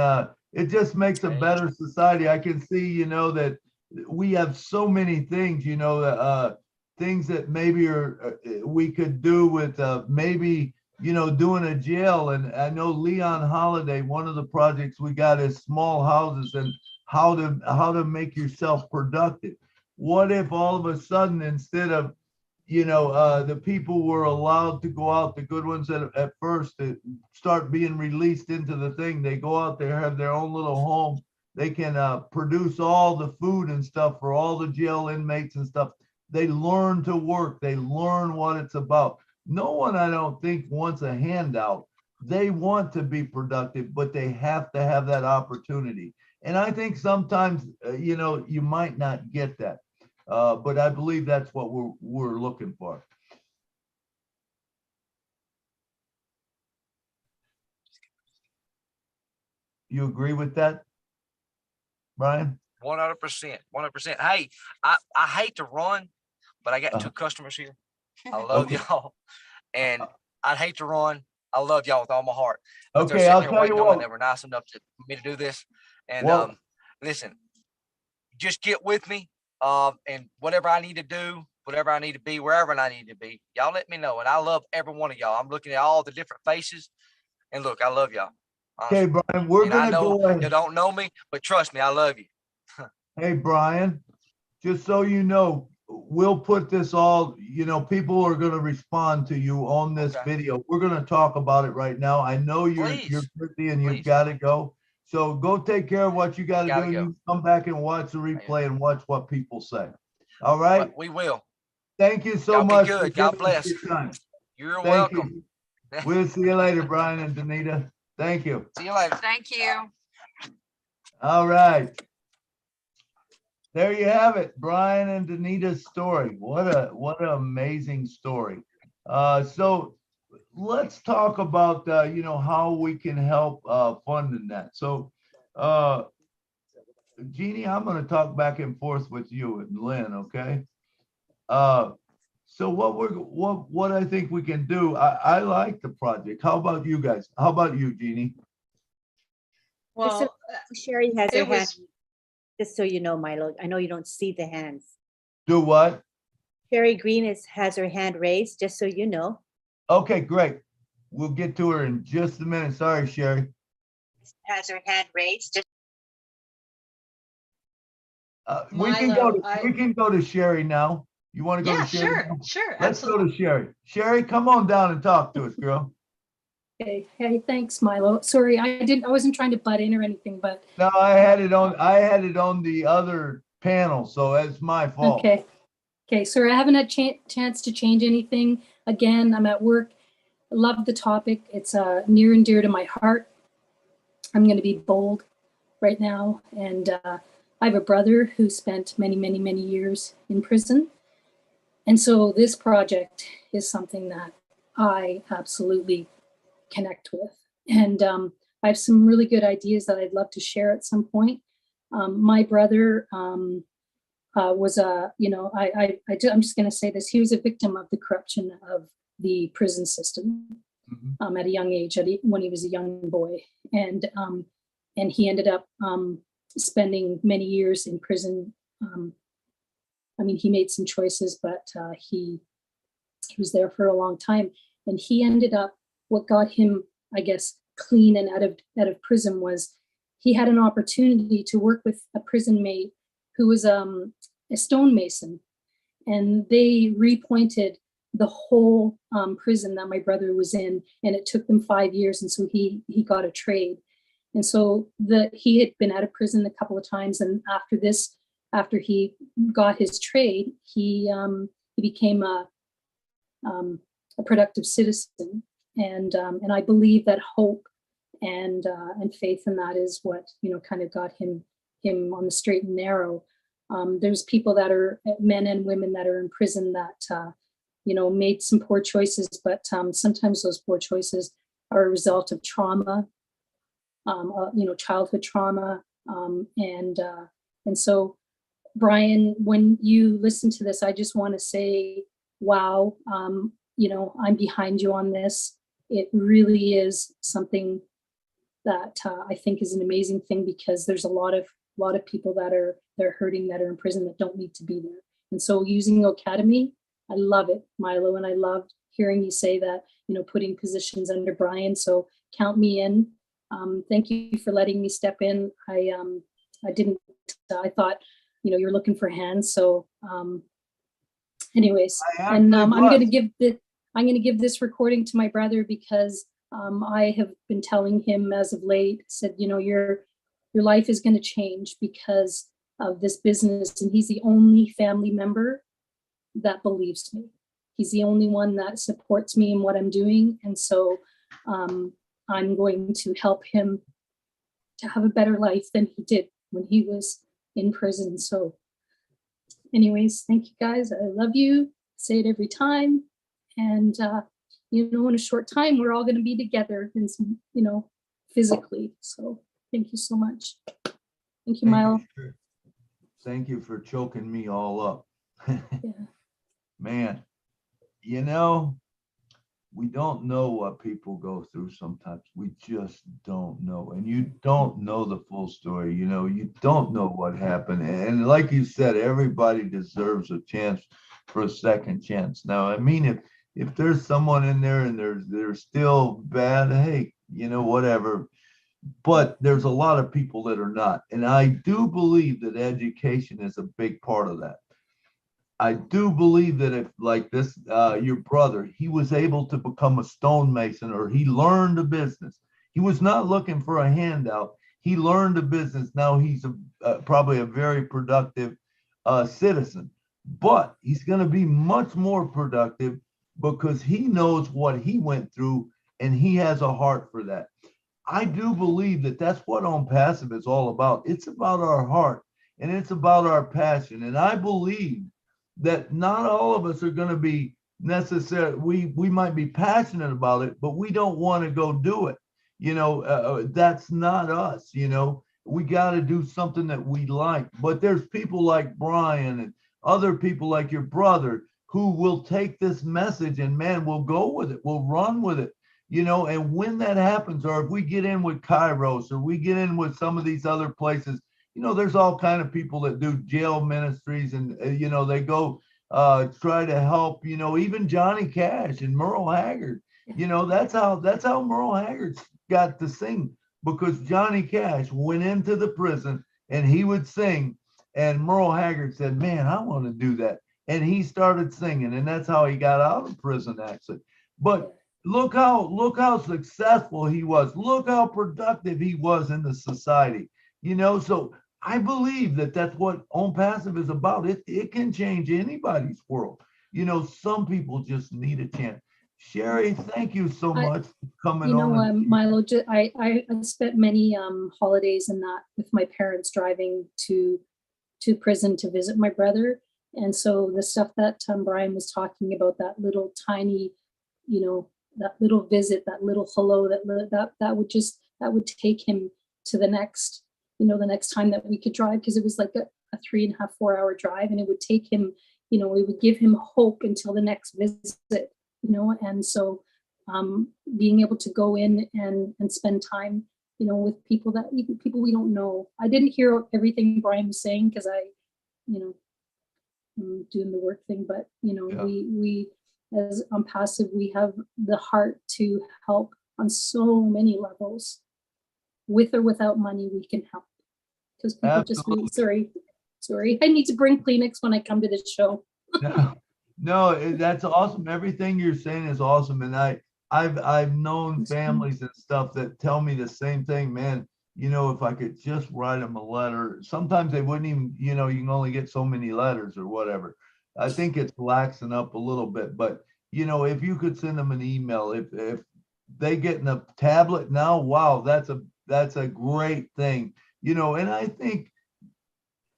[SPEAKER 1] it just makes a better society. I can see, that we have so many things, things that maybe we could do with maybe, doing a jail. And I know Leon Holiday, one of the projects we got is small houses and how to make yourself productive. What if all of a sudden, instead of, the people were allowed to go out, the good ones at first, to start being released into the thing, they go out there, have their own little home. They can produce all the food and stuff for all the jail inmates and stuff. They learn to work. They learn what it's about. No one, I don't think, wants a handout. They want to be productive, but they have to have that opportunity. And I think sometimes, you might not get that. But I believe that's what we're looking for. You agree with that, Bryan?
[SPEAKER 6] 100%. 100%. Hey, I hate to run, but I got two customers here. I love y'all, and I'd hate to run. I love y'all with all my heart. But
[SPEAKER 1] Okay, I'll tell you what.
[SPEAKER 6] They were nice enough for me to do this. And listen, just get with me. And whatever I need to do, whatever I need to be, wherever I need to be, y'all let me know. And I love every one of y'all. I'm looking at all the different faces, and look, I love y'all.
[SPEAKER 1] Okay,
[SPEAKER 6] Honestly.
[SPEAKER 1] Brian, we're
[SPEAKER 6] And I
[SPEAKER 1] gonna
[SPEAKER 6] know
[SPEAKER 1] go
[SPEAKER 6] you
[SPEAKER 1] ahead.
[SPEAKER 6] don't know me, but trust me, I love you.
[SPEAKER 1] Hey, Brian, just so you know, we'll put this all, people are gonna respond to you on this
[SPEAKER 6] Okay.
[SPEAKER 1] video. We're gonna talk about it right now. I know you're
[SPEAKER 6] Please.
[SPEAKER 1] busy and you've
[SPEAKER 6] Please.
[SPEAKER 1] gotta go. So go take care of what you gotta do.
[SPEAKER 6] Gotta
[SPEAKER 1] And
[SPEAKER 6] go.
[SPEAKER 1] you come back and watch the replay and watch what people say. All right?
[SPEAKER 6] But we will.
[SPEAKER 1] Thank you so
[SPEAKER 6] Y'all be
[SPEAKER 1] much for
[SPEAKER 6] good. God
[SPEAKER 1] giving us
[SPEAKER 6] bless.
[SPEAKER 1] your time.
[SPEAKER 6] You're
[SPEAKER 1] Thank
[SPEAKER 6] welcome.
[SPEAKER 1] you. We'll see you later, Brian and Donita. Thank you.
[SPEAKER 6] See you later.
[SPEAKER 7] Thank you.
[SPEAKER 1] All right. There you have it, Brian and Donita's story. What an amazing story. So let's talk about how we can help funding that. So Jeannie, I'm going to talk back and forth with you and Lynn, okay? So what I think we can do, I like the project. How about you guys? How about you, Jeannie?
[SPEAKER 4] Well,
[SPEAKER 2] Sherry has her
[SPEAKER 4] it
[SPEAKER 2] hand,
[SPEAKER 4] was,
[SPEAKER 2] just so you know, Milo. I know you don't see the hands.
[SPEAKER 1] Do what?
[SPEAKER 2] Sherry Green has her hand raised, just so you know.
[SPEAKER 1] Okay, great. We'll get to her in just a minute. Sorry, Sherry.
[SPEAKER 2] Has her hand raised.
[SPEAKER 1] We can go to Sherry now. You want to go
[SPEAKER 4] yeah,
[SPEAKER 1] to Sherry?
[SPEAKER 4] sure,
[SPEAKER 1] now?
[SPEAKER 4] sure,
[SPEAKER 1] Let's go
[SPEAKER 4] absolutely.
[SPEAKER 1] to Sherry. Sherry, come on down and talk to us, girl.
[SPEAKER 8] Okay. Hey, thanks, Milo. Sorry, I wasn't trying to butt in or anything, but
[SPEAKER 1] No, I had it on the other panel, so it's my fault.
[SPEAKER 8] okay. Okay, sorry, I haven't had chance to change anything. Again, I'm at work. I love the topic. It's near and dear to my heart. I'm going to be bold right now. And I have a brother who spent many, many, many years in prison. And so this project is something that I absolutely connect with. And I have some really good ideas that I'd love to share at some point. My brother was I'm just going to say this. He was a victim of the corruption of the prison system at a young age, when he was a young boy. And he ended up spending many years in prison. I mean, he made some choices, but he was there for a long time. And he ended up, what got him, I guess, clean and out of prison was he had an opportunity to work with a prison mate who was a stonemason. And they repointed the whole prison that my brother was in, and it took them 5 years. And so he got a trade. And so he had been out of prison a couple of times. And after he got his trade, he became a productive citizen. And I believe that hope and faith in that is what, kind of got him on the straight and narrow. There's people that are men and women that are in prison that, made some poor choices, but sometimes those poor choices are a result of trauma, childhood trauma. And so, Brian, when you listen to this, I just want to say, wow, I'm behind you on this. It really is something that I think is an amazing thing, because there's a lot of people that are hurting, that are in prison, that don't need to be there. And so using Academy, I love it, Milo, and I loved hearing you say that, putting positions under Bryan. So count me in. Thank you for letting me step in. I thought, you're looking for hands. So anyways, and I'm going to give this recording to my brother, because I have been telling him as of late, said, your life is going to change because of this business. And he's the only family member that believes me. He's the only one that supports me in what I'm doing. And so I'm going to help him to have a better life than he did when he was in prison. So anyways, thank you guys. I love you. Say it every time. And, in a short time, we're all going to be together and, physically. So thank you so much. Thank you, Milo.
[SPEAKER 1] Thank you for choking me all up.
[SPEAKER 8] Yeah.
[SPEAKER 1] Man, we don't know what people go through sometimes. We just don't know. And you don't know the full story. You know, you don't know what happened. And like you said, everybody deserves a chance for a second chance. Now, I mean, if there's someone in there and they're still bad, hey, you know, whatever. But there's a lot of people that are not. And I do believe that education is a big part of that. I do believe that if, like this, your brother, he was able to become a stonemason, or he learned a business. He was not looking for a handout. He learned a business. Now he's probably a very productive citizen, but he's going to be much more productive because he knows what he went through and he has a heart for that. I do believe that that's what ONPASSIVE is all about. It's about our heart and it's about our passion. And I believe that not all of us are going to be necessary. We might be passionate about it, but we don't want to go do it. You know, that's not us. You know, we got to do something that we like. But there's people like Bryan and other people like your brother who will take this message and, man, we'll go with it. We'll run with it. You know, and when that happens, or if we get in with Kairos, or we get in with some of these other places, you know, there's all kind of people that do jail ministries, and you know, they go try to help. You know, even Johnny Cash and Merle Haggard. You know, that's how Merle Haggard got to sing, because Johnny Cash went into the prison and he would sing, and Merle Haggard said, "Man, I want to do that," and he started singing, and that's how he got out of prison, actually. But look how successful he was. Look how productive he was in the society. You know, so I believe that that's what ONPASSIVE is about. It can change anybody's world. You know, some people just need a chance. Sherry, thank you so much for coming
[SPEAKER 8] You know,
[SPEAKER 1] on.
[SPEAKER 8] Milo, I spent many holidays in that with my parents driving to prison to visit my brother. And so the stuff that Bryan was talking about, that little tiny, you know, that little visit, that little hello, that would take him to the next, you know, the next time that we could drive, because it was like a 3.5, 4-hour drive, and it would take him, you know, it would give him hope until the next visit, you know. And so being able to go in and spend time, you know, with people even people we don't know. I didn't hear everything Bryan was saying because you know, I'm doing the work thing, but you know,
[SPEAKER 1] Yeah.
[SPEAKER 8] we as ONPASSIVE, we have the heart to help on so many levels. With or without money, we can help, because people just need, sorry, I need to bring Kleenex when I come to this show.
[SPEAKER 1] No, that's awesome. Everything you're saying is awesome. And I've known families and stuff that tell me the same thing, man. You know, if I could just write them a letter, sometimes they wouldn't even, you know, you can only get so many letters or whatever. I think it's laxing up a little bit, but you know, if you could send them an email, if they get in a tablet now, wow, that's a great thing. You know, and I think,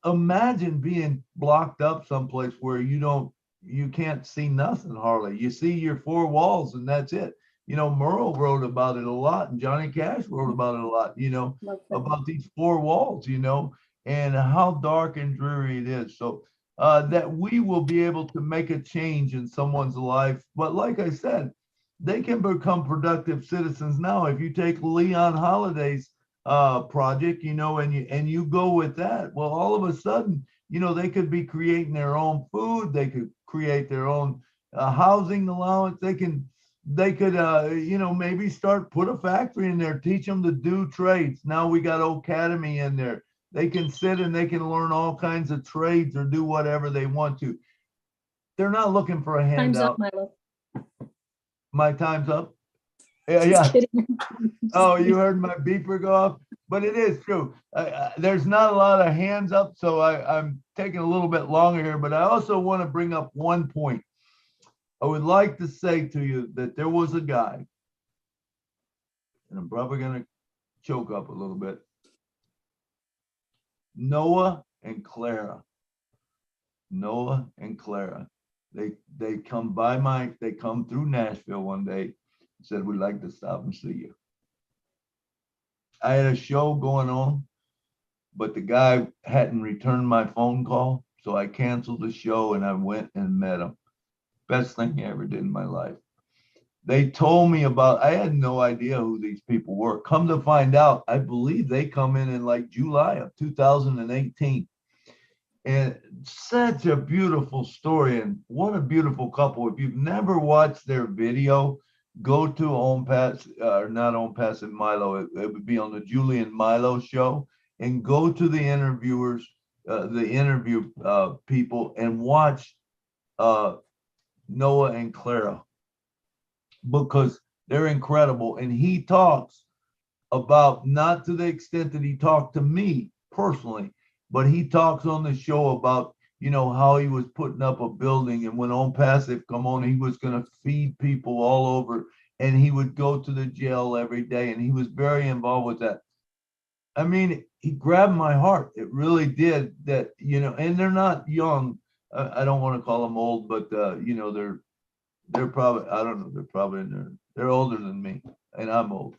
[SPEAKER 1] imagine being blocked up someplace where you can't see nothing hardly. You see your four walls and that's it. You know, Merle wrote about it a lot, and Johnny Cash wrote about it a lot, you know, about these four walls, you know, and how dark and dreary it is. So that we will be able to make a change in someone's life. But like I said, they can become productive citizens now. If you take Leon Holiday's project, you know, and you go with that, well, all of a sudden, you know, they could be creating their own food. They could create their own housing allowance. They could you know, maybe put a factory in there, teach them to do trades. Now we got Academy in there. They can sit and they can learn all kinds of trades or do whatever they want to. They're not looking for a handout.
[SPEAKER 8] Time's up, Milo.
[SPEAKER 1] My time's up. Yeah,
[SPEAKER 8] Just
[SPEAKER 1] yeah.
[SPEAKER 8] kidding.
[SPEAKER 1] Oh, you heard my beeper go off, but it is true. There's not a lot of hands up, so I'm taking a little bit longer here, but I also want to bring up one point. I would like to say to you that there was a guy, and I'm probably going to choke up a little bit, Noah and Clara. Noah and Clara. They come through Nashville one day and said, we'd like to stop and see you. I had a show going on, but the guy hadn't returned my phone call. So I canceled the show and I went and met him. Best thing I ever did in my life. they told me about, I had no idea who these people were. Come to find out, I believe they come in like July of 2018. And such a beautiful story, and what a beautiful couple. If you've never watched their video, go to not ONPASSIVE Milo, it would be on the Julian Milo show, and go to the interviewers, the interview people, and watch Noah and Clara, because they're incredible. And he talks about, not to the extent that he talked to me personally, but he talks on the show about, you know, how he was putting up a building, and when ONPASSIVE come on, he was going to feed people all over, and he would go to the jail every day, and he was very involved with that. I mean, he grabbed my heart. It really did. That, you know, and they're not young. I don't want to call them old, but you know, they're probably, I don't know, they're probably in there. They're older than me, and I'm old.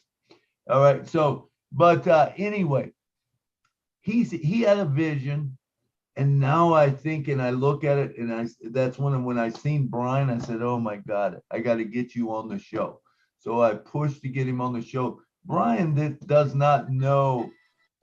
[SPEAKER 1] All right. So, but anyway, he had a vision, and now I think, and I look at it, and that's when I seen Bryan, I said, oh my God, I got to get you on the show. So I pushed to get him on the show. Bryan does not know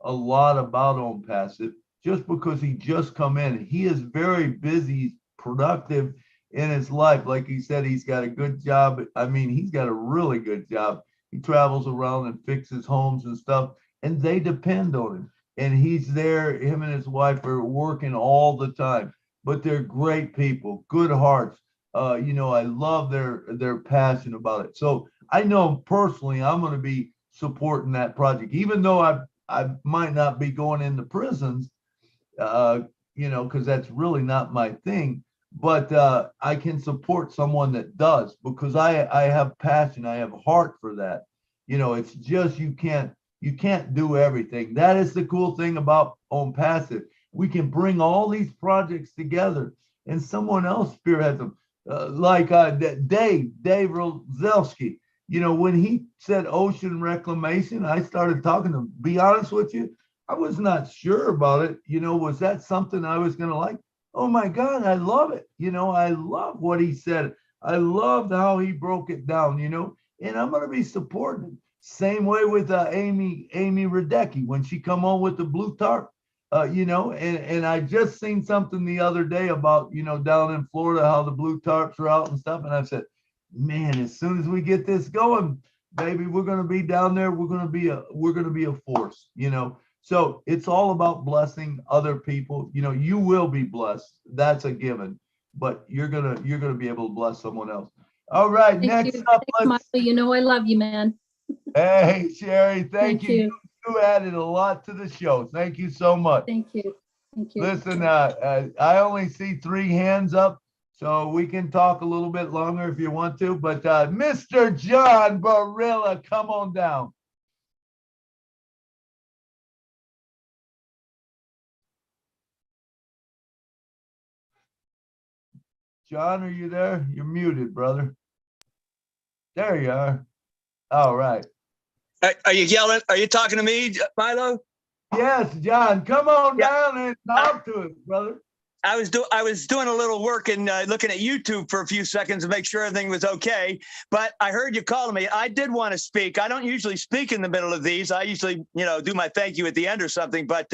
[SPEAKER 1] a lot about ONPASSIVE, just because he just come in. He is very busy, productive in his life. Like he said, he's got a good job. I mean, he's got a really good job. He travels around and fixes homes and stuff, and they depend on him. And he's there, him and his wife are working all the time, but they're great people, good hearts. You know, I love their passion about it. So I know personally I'm going to be supporting that project, even though I might not be going into prisons, you know, because that's really not my thing. But I can support someone that does, because I have passion, I have heart for that. You know, it's just, you can't do everything. That is the cool thing about ONPASSIVE. We can bring all these projects together, and someone else spearheads them. Like Dave Rozelski. You know, when he said ocean reclamation, I started talking to him. Be honest with you, I was not sure about it. You know, was that something I was going to like? Oh my God, I love it. You know, I love what he said. I loved how he broke it down, you know, and I'm going to be supporting him. Same way with Amy Radecki, when she come on with the blue tarp, you know, and I just seen something the other day about, you know, down in Florida, how the blue tarps are out and stuff. And I said, man, as soon as we get this going, baby, we're going to be down there. We're going to be a force, you know. So it's all about blessing other people. You know, you will be blessed. That's a given, but you're going to be able to bless someone else. All right.
[SPEAKER 8] Thank you. Thanks, Milo. You know, I love you, man.
[SPEAKER 1] Hey, Sherry, thank you. You added a lot to the show. Thank you so much.
[SPEAKER 8] Thank you. Thank you.
[SPEAKER 1] Listen, I only see 3 hands up, so we can talk a little bit longer if you want to, but Mr. John Barilla, come on down. John, are you there? You're muted, brother. There you are. All right.
[SPEAKER 3] Are you yelling? Are you talking to me, Milo?
[SPEAKER 1] Yes, John, come on down and talk to us, brother.
[SPEAKER 3] I was doing a little work and looking at YouTube for a few seconds to make sure everything was okay. But I heard you calling me. I did want to speak. I don't usually speak in the middle of these. I usually, you know, do my thank you at the end or something. But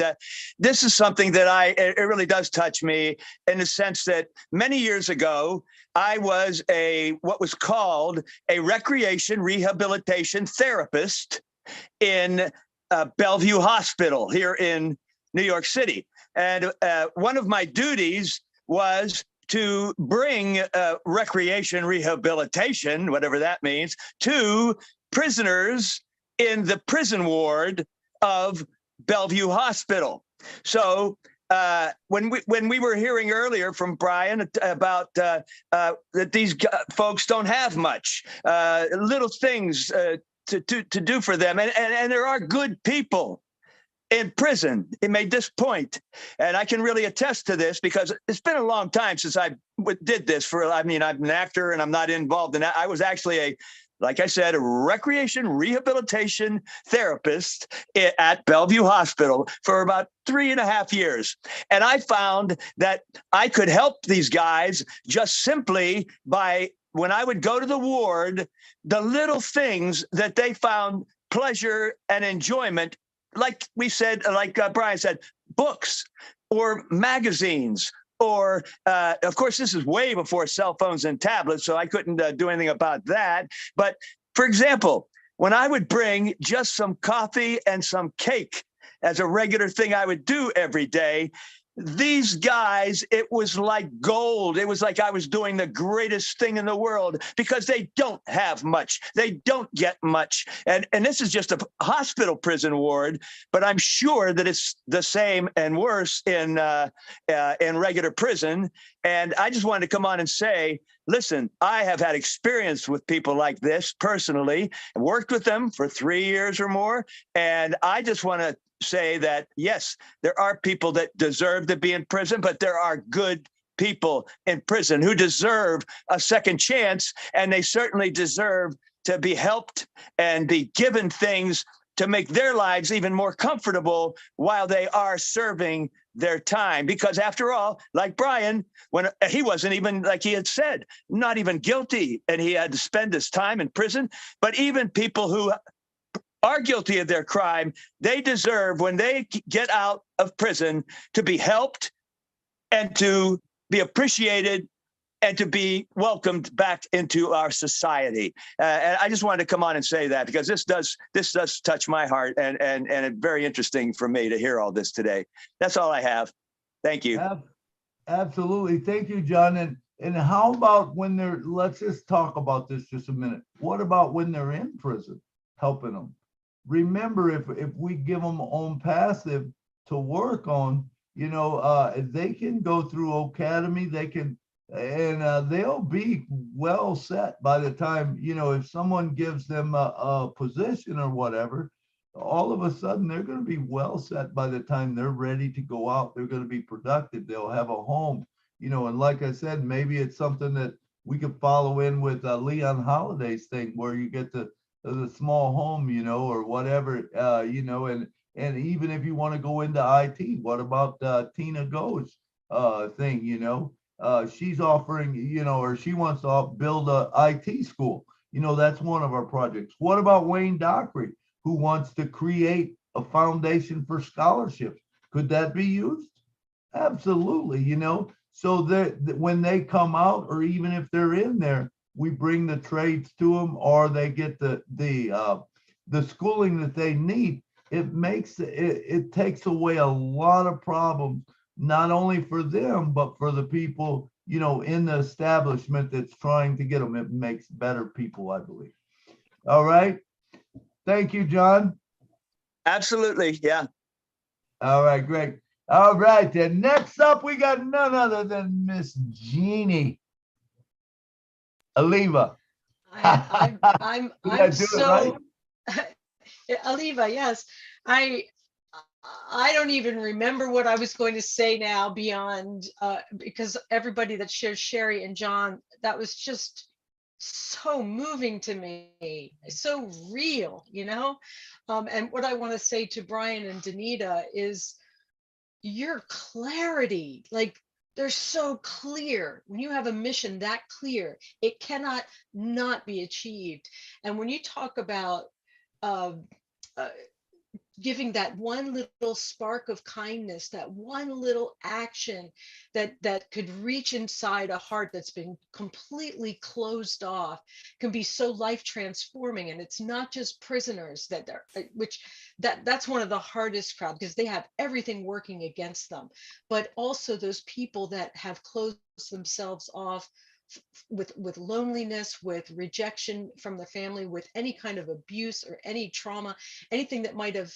[SPEAKER 3] this is something that it really does touch me, in the sense that many years ago, I was what was called a recreation rehabilitation therapist in Bellevue Hospital here in New York City. And one of my duties was to bring recreation rehabilitation, whatever that means, to prisoners in the prison ward of Bellevue Hospital. So when we were hearing earlier from Bryan about that these folks don't have much, little things to do for them, and there are good people in prison. He made this point, and I can really attest to this, because it's been a long time since I did this I'm an actor and I'm not involved in that. I was actually like I said, a recreation rehabilitation therapist at Bellevue Hospital for about 3.5 years. And I found that I could help these guys just simply by when I would go to the ward, the little things that they found pleasure and enjoyment, like we said, like Bryan said, books or magazines, or of course, this is way before cell phones and tablets, so I couldn't do anything about that. But for example, when I would bring just some coffee and some cake as a regular thing I would do every day, these guys, it was like gold. It was like I was doing the greatest thing in the world, because they don't have much. They don't get much. And this is just a hospital prison ward, but I'm sure that it's the same and worse in regular prison. And I just wanted to come on and say, listen, I have had experience with people like this personally, and worked with them for 3 years or more. And I just want to say that, yes, there are people that deserve to be in prison, but there are good people in prison who deserve a second chance, and they certainly deserve to be helped and be given things to make their lives even more comfortable while they are serving their time. Because after all, like Bryan, when he wasn't even, like he had said, not even guilty, and he had to spend his time in prison. But even people who are guilty of their crime, they deserve, when they get out of prison, to be helped and to be appreciated and to be welcomed back into our society. And I just wanted to come on and say that, because this does touch my heart, and it's very interesting for me to hear all this today. That's all I have. Thank you.
[SPEAKER 1] Absolutely. Thank you, John. And how about when they're, let's just talk about this just a minute. What about when they're in prison, helping them? Remember, if we give them ONPASSIVE to work on, you know, they can go through Academy, they can, and they'll be well set by the time, you know, if someone gives them a position or whatever, all of a sudden they're going to be well set by the time they're ready to go out. They're going to be productive. They'll have a home, you know, and like I said, maybe it's something that we could follow in with Leon Holiday's thing, where you get the small home, you know, or whatever, you know, and even if you want to go into IT, what about Tina Go's thing, you know, she's offering, you know, or she wants to build a IT school, you know, that's one of our projects. What about Wayne Dockery, who wants to create a foundation for scholarships? Could that be used? Absolutely, you know, so that when they come out, or even if they're in there, we bring the trades to them, or they get the schooling that they need. It takes away a lot of problems, not only for them, but for the people, you know, in the establishment that's trying to get them. It makes better people, I believe. All right. Thank you, John.
[SPEAKER 3] Absolutely. Yeah.
[SPEAKER 1] All right, great. All right. And next up, we got none other than Miss Jeannie Aliva.
[SPEAKER 4] I'm so
[SPEAKER 1] right?
[SPEAKER 4] Aliva, yes. I don't even remember what I was going to say now beyond because everybody that shared, Sherry and John, that was just so moving to me, so real, you know. And what I want to say to Bryan and Donita is your clarity, like, they're so clear. When you have a mission that clear, it cannot not be achieved. And when you talk about giving that one little spark of kindness, that one little action that could reach inside a heart that's been completely closed off, can be so life transforming. And it's not just prisoners that they're, that's one of the hardest crowd, because they have everything working against them, but also those people that have closed themselves off with loneliness, with rejection from the family, with any kind of abuse or any trauma, anything that might have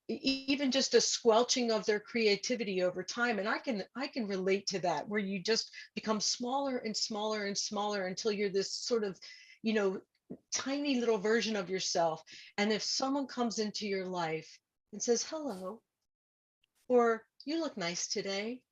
[SPEAKER 4] even just a squelching of their creativity over time. And I can relate to that, where you just become smaller and smaller and smaller until you're this sort of, you know, tiny little version of yourself. And if someone comes into your life and says hello, or you look nice today,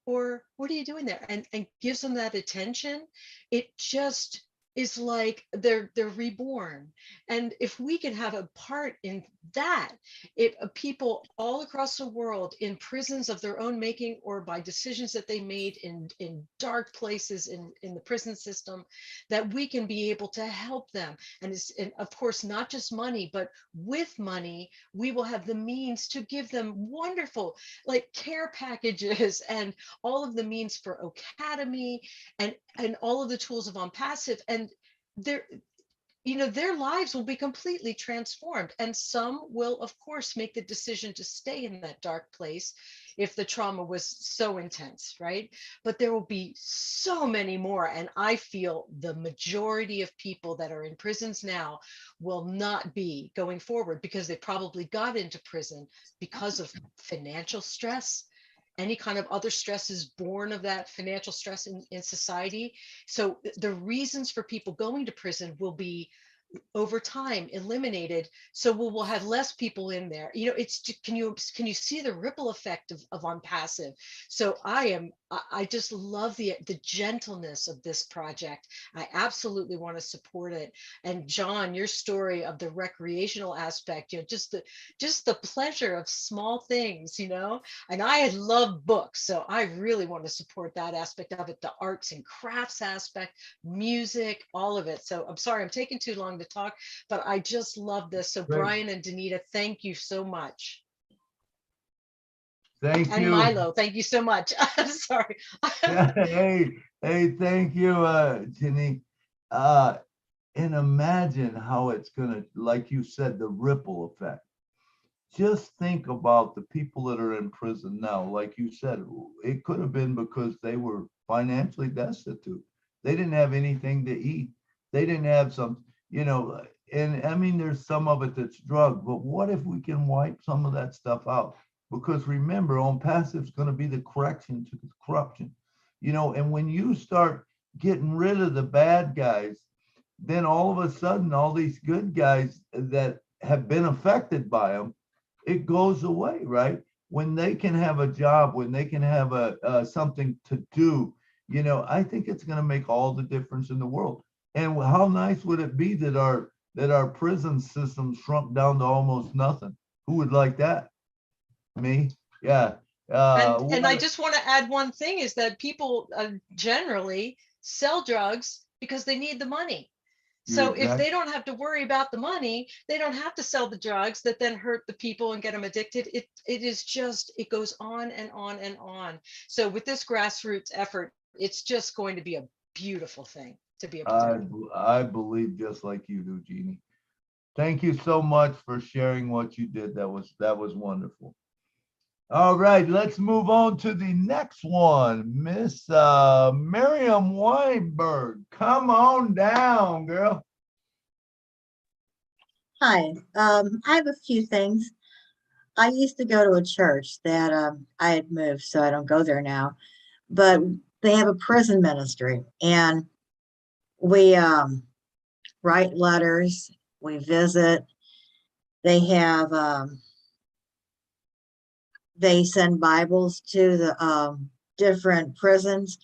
[SPEAKER 4] or what are you doing there, and gives them that attention, it just is like they're reborn. And if we can have a part in that, if people all across the world in prisons of their own making, or by decisions that they made in dark places in the prison system, that we can be able to help them. And of course, not just money, but with money, we will have the means to give them wonderful like care packages and all of the means for academy and all of the tools of ONPASSIVE, and their their lives will be completely transformed. And some will of course make the decision to stay in that dark place if the trauma was so intense, right? But there will be so many more, and I feel the majority of people that are in prisons now will not be going forward, because they probably got into prison because of financial stress, any kind of other stresses born of that financial stress in society. So the reasons for people going to prison will be over time eliminated, so we'll have less people in there. It's can you see the ripple effect of ONPASSIVE? So I just love the gentleness of this project. I absolutely want to support it. And John, your story of the recreational aspect, just the pleasure of small things, and I love books, so I really want to support that aspect of it, the arts and crafts aspect, music, all of it. So I'm sorry I'm taking too long to talk, but I just love this. So
[SPEAKER 1] Great.
[SPEAKER 4] Bryan and Donita, thank you so much.
[SPEAKER 1] Thank
[SPEAKER 4] And
[SPEAKER 1] you.
[SPEAKER 4] Milo, thank you so much. I'm sorry.
[SPEAKER 1] Hey, thank you, Jenny. And imagine how it's gonna, like you said, the ripple effect. Just think about the people that are in prison now. Like you said, it could have been because they were financially destitute. They didn't have anything to eat. They didn't have some, and I mean, there's some of it that's drug, but what if we can wipe some of that stuff out? Because remember, ONPASSIVE is going to be the correction to the corruption, and when you start getting rid of the bad guys, then all of a sudden, all these good guys that have been affected by them, it goes away, right? When they can have a job, when they can have something to do, I think it's going to make all the difference in the world. And how nice would it be that our prison system shrunk down to almost nothing? Who would like that? Me? Yeah.
[SPEAKER 4] And I just want to add one thing, is that people generally sell drugs because they need the money. So if they don't have to worry about the money, they don't have to sell the drugs that then hurt the people and get them addicted. It goes on and on and on. So with this grassroots effort, it's just going to be a beautiful thing to be able to do.
[SPEAKER 1] I believe just like you do, Jeannie. Thank you so much for sharing what you did. That was wonderful. All right, let's move on to the next one. Miss Miriam Weinberg, come on down, girl.
[SPEAKER 9] Hi, I have a few things. I used to go to a church that I had moved, so I don't go there now, but they have a prison ministry, and we write letters, we visit. They have they send Bibles to the different prisons,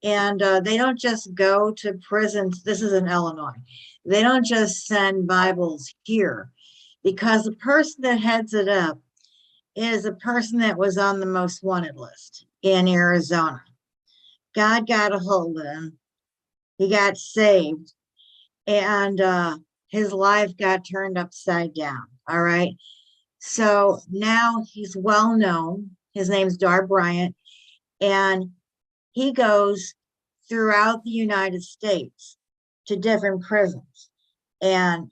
[SPEAKER 9] and they don't just go to prisons. This is in Illinois. They don't just send Bibles here, because the person that heads it up is a person that was on the most wanted list in Arizona. God got a hold of him. He got saved, and his life got turned upside down. All right. So now he's well known. His name's Bryan, and he goes throughout the United States to different prisons and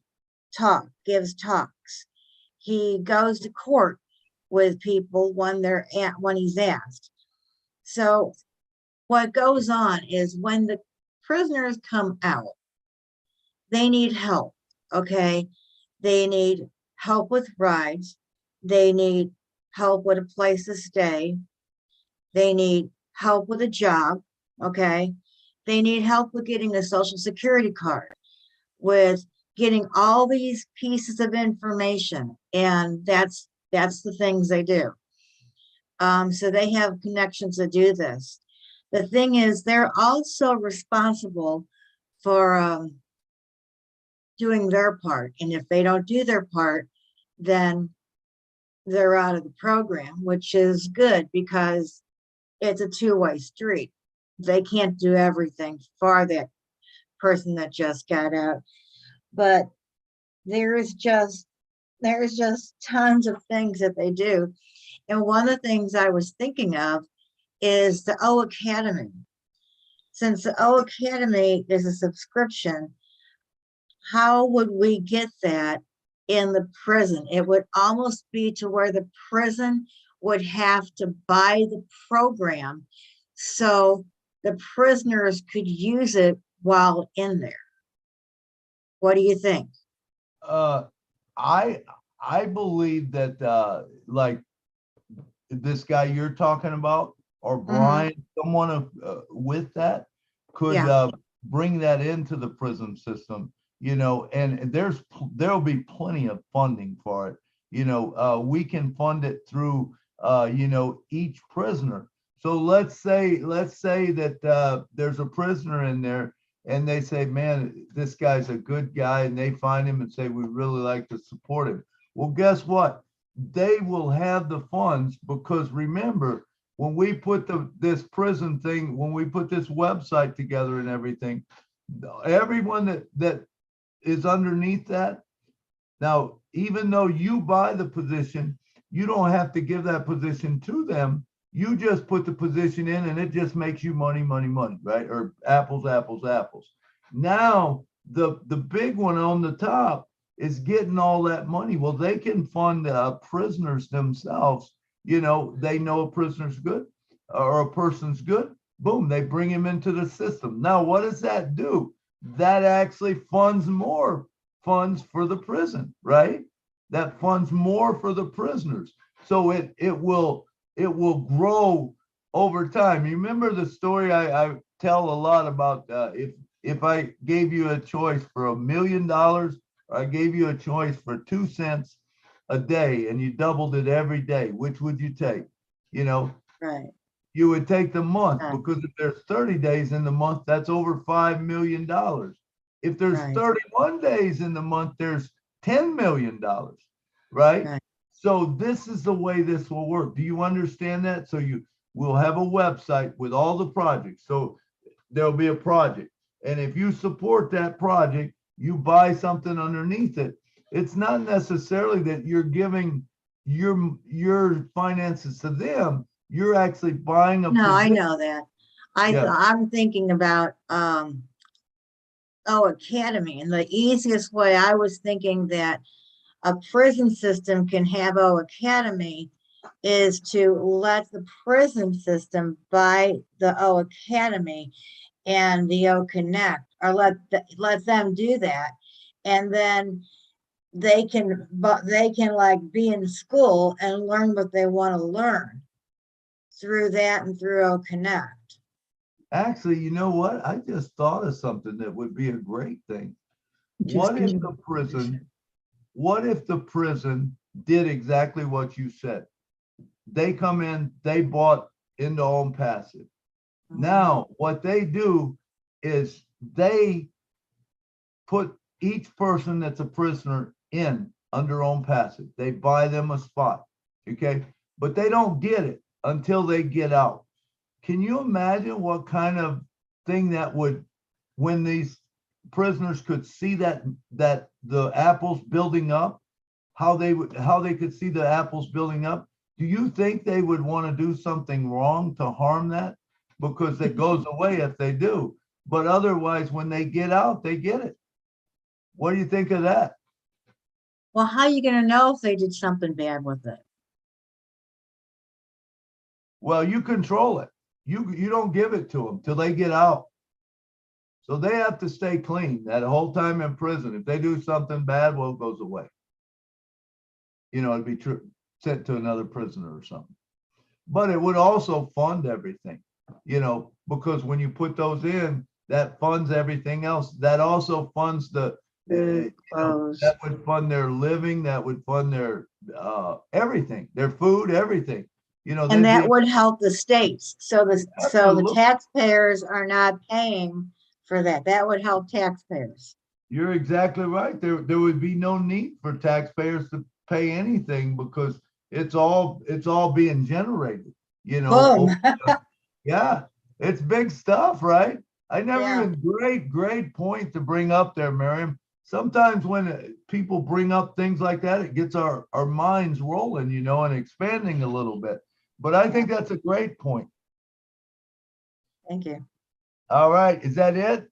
[SPEAKER 9] gives talks. He goes to court with people when he's asked. So what goes on is when the prisoners come out, they need help. Okay. They need help with rides. They need help with a place to stay. They need help with a job. Okay. They need help with getting a social security card, with getting all these pieces of information. And that's the things they do. So they have connections to do this. The thing is, they're also responsible for doing their part. And if they don't do their part, then they're out of the program, which is good because it's a two-way street. They can't do everything for that person that just got out. But there's just tons of things that they do. And one of the things I was thinking of is the O Academy. Since the O Academy is a subscription, how would we get that in the prison? It would almost be to where the prison would have to buy the program so the prisoners could use it while in there. What do you think?
[SPEAKER 1] I believe that like this guy you're talking about, or Bryan, someone with that could bring that into the prison system, you know, and there'll be plenty of funding for it. You know, we can fund it through you know, each prisoner. So let's say that there's a prisoner in there and they say, man, this guy's a good guy, and they find him and say, we really like to support him. Well, guess what? They will have the funds, because remember, when we put this prison thing, when we put this website together and everything, everyone that is underneath that, now, even though you buy the position, you don't have to give that position to them. You just put the position in and it just makes you money, right? Or apples, apples, apples. Now, the big one on the top is getting all that money. Well, they can fund prisoners themselves. You know, they know a prisoner's good or a person's good. Boom, they bring him into the system. Now, what does that do? That actually funds more funds for the prison, right? That funds more for the prisoners. So it will grow over time. You remember the story I tell a lot about if I gave you a choice for $1 million, or I gave you a choice for 2 cents a day and you doubled it every day, which would you take? You know,
[SPEAKER 9] Right.
[SPEAKER 1] You would take the month, because if there's 30 days in the month, that's over $5 million. If there's 31 days in the month, there's $10 million, right? So this is the way this will work. Do you understand that? So you will have a website with all the projects. So there'll be a project. And if you support that project, you buy something underneath it. It's not necessarily that you're giving your finances to them. You're actually buying a
[SPEAKER 9] No, I
[SPEAKER 1] position.
[SPEAKER 9] know that. I'm thinking about Academy, and the easiest way I was thinking that a prison system can have Academy is to let the prison system buy the Academy and the Connect, or let them do that, and then they can like be in school and learn what they want to learn through that and through Connect.
[SPEAKER 1] Actually, you know what? I just thought of something that would be a great thing. What if the prison did exactly what you said? They come in, they bought into ONPASSIVE. Now, what they do is they put each person that's a prisoner in under ONPASSIVE. They buy them a spot, okay? But they don't get it until they get out. Can you imagine what kind of thing that would, when these prisoners could see that the apples building up, how they could see the apples building up? Do you think they would want to do something wrong to harm that? Because it goes away if they do. But otherwise, when they get out, they get it. What do you think of that?
[SPEAKER 9] Well, how are you going to know if they did something bad with it?
[SPEAKER 1] Well, you control it. You don't give it to them till they get out. So they have to stay clean that whole time in prison. If they do something bad, well, it goes away. You know, it'd be sent to another prisoner or something. But it would also fund everything, you know, because when you put those in, that funds everything else. That also funds the, that would fund their living, that would fund their everything, their food, everything. You know,
[SPEAKER 9] and that would help the states. So the taxpayers are not paying for that. That would help taxpayers.
[SPEAKER 1] You're exactly right. There would be no need for taxpayers to pay anything because it's all being generated, you know.
[SPEAKER 9] Boom.
[SPEAKER 1] Yeah, it's big stuff, right? I never
[SPEAKER 9] Yeah.
[SPEAKER 1] even great point to bring up there, Miriam. Sometimes when people bring up things like that, it gets our minds rolling, you know, and expanding a little bit. But I think that's a great point.
[SPEAKER 9] Thank you.
[SPEAKER 1] All right, is that it?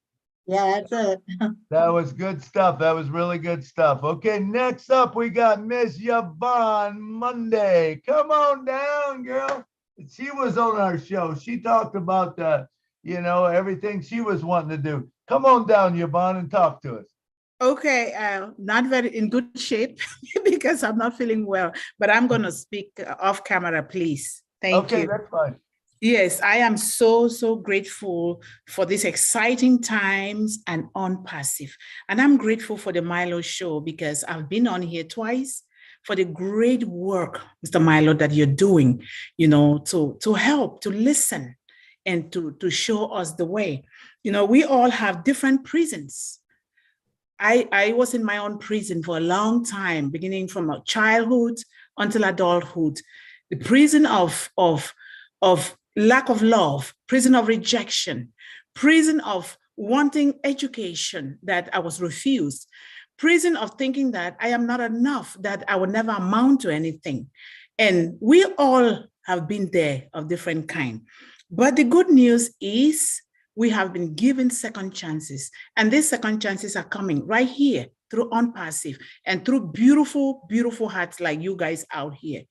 [SPEAKER 9] Yeah, that's it.
[SPEAKER 1] That was good stuff. That was really good stuff. Okay, next up we got Miss Yvonne Monday. Come on down, girl. She was on our show. She talked about you know, everything she was wanting to do. Come on down, Yvonne, and talk to us.
[SPEAKER 10] Okay, not very in good shape because I'm not feeling well, but I'm going to speak off camera, please. Thank you.
[SPEAKER 1] Okay, that's fine.
[SPEAKER 10] Yes, I am so grateful for these exciting times and ONPASSIVE. And I'm grateful for the Milo show because I've been on here twice for the great work, Mr. Milo, that you're doing, you know, to help, to listen, and to show us the way. You know, we all have different prisons. I was in my own prison for a long time, beginning from childhood until adulthood. The prison of lack of love, prison of rejection, prison of wanting education that I was refused, prison of thinking that I am not enough, that I will never amount to anything. And we all have been there of different kind. But the good news is we have been given second chances, and these second chances are coming right here through ONPASSIVE and through beautiful, beautiful hearts like you guys out here.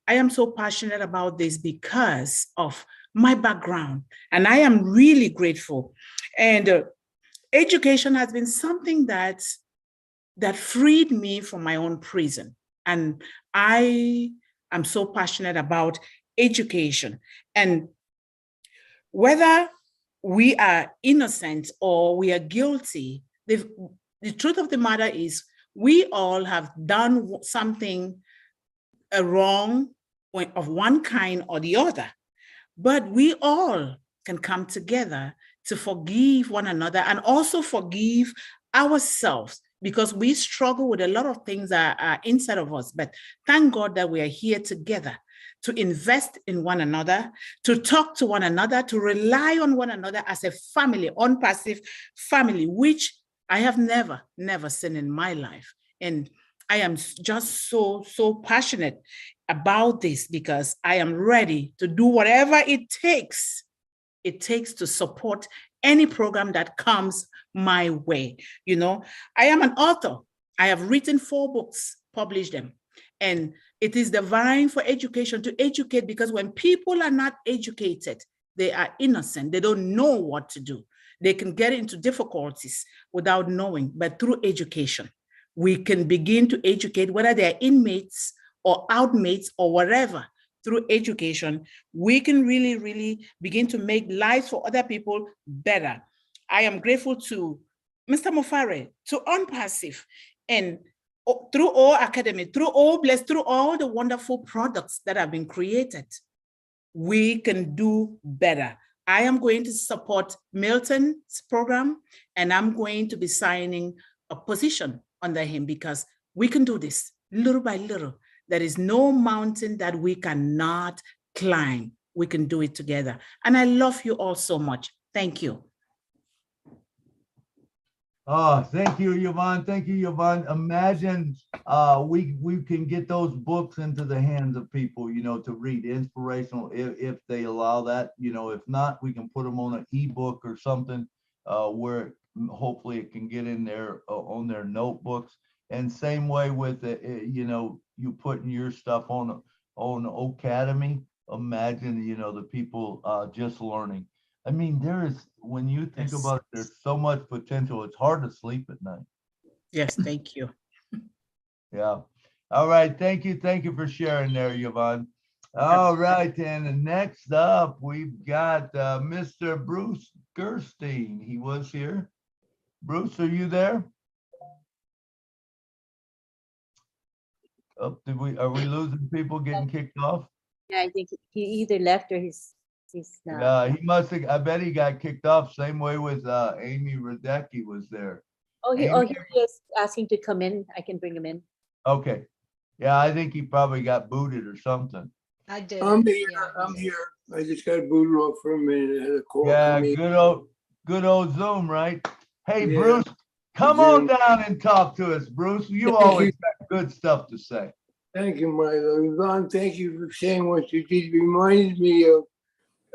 [SPEAKER 10] I am so passionate about this because of my background, and I am really grateful. And education has been something that freed me from my own prison. And I am so passionate about education. And whether we are innocent or we are guilty, the truth of the matter is we all have done something wrong of one kind or the other, but we all can come together to forgive one another and also forgive ourselves, because we struggle with a lot of things that are inside of us. But thank God that we are here together to invest in one another, to talk to one another, to rely on one another as a family, ONPASSIVE family, which I have never seen in my life. And I am just so passionate about this because I am ready to do whatever it takes to support any program that comes my way. You know, I am an author. I have written 4 books, published them. And it is divine for education to educate, because when people are not educated, they are innocent. They don't know what to do. They can get into difficulties without knowing. But through education, we can begin to educate, whether they're inmates or outmates or whatever. Through education, we can really begin to make lives for other people better. I am grateful to Mr. Mofare, to ONPASSIVE, and through all academy, through all blessed, through all the wonderful products that have been created, we can do better. I am going to support Melton's program, and I'm going to be signing a position under him because we can do this little by little. There is no mountain that we cannot climb. We can do it together. And I love you all so much. Thank you.
[SPEAKER 1] Oh, thank you, Yvonne. Thank you, Yvonne. Imagine we can get those books into the hands of people, you know, to read, inspirational, if they allow that. You know, if not, we can put them on an ebook or something where hopefully it can get in there on their notebooks. And same way with you know, you putting your stuff on Academy. Imagine, you know, the people just learning. I mean, when you think about it, there's so much potential. It's hard to sleep at night.
[SPEAKER 10] Yes, thank you.
[SPEAKER 1] Yeah. All right. Thank you. Thank you for sharing there, Yvonne. All right. And next up, we've got Mr. Bruce Gerstein. He was here. Bruce, are you there? Oh, are we losing people getting kicked off?
[SPEAKER 2] Yeah, I think he either left or he's He's not.
[SPEAKER 1] Yeah, he must have, I bet he got kicked off. Same way with Amy Radecki was there.
[SPEAKER 2] Oh, he
[SPEAKER 1] Amy-
[SPEAKER 2] is asking to come in. I can bring him in.
[SPEAKER 1] Okay. Yeah, I think he probably got booted or something.
[SPEAKER 4] I did.
[SPEAKER 11] I'm
[SPEAKER 4] it.
[SPEAKER 11] here.
[SPEAKER 4] Yeah,
[SPEAKER 11] I'm here. I just got booted off for a minute. I had a call
[SPEAKER 1] Yeah,
[SPEAKER 11] come in.
[SPEAKER 1] good old Zoom, right? Hey,
[SPEAKER 11] Yeah,
[SPEAKER 1] Bruce, come on
[SPEAKER 11] Zoom.
[SPEAKER 1] down and talk to us, Bruce. You
[SPEAKER 11] Thank
[SPEAKER 1] always
[SPEAKER 11] you.
[SPEAKER 1] got good stuff to say.
[SPEAKER 11] Thank you, Milo. Yvonne, thank you for saying what you did. Reminded me of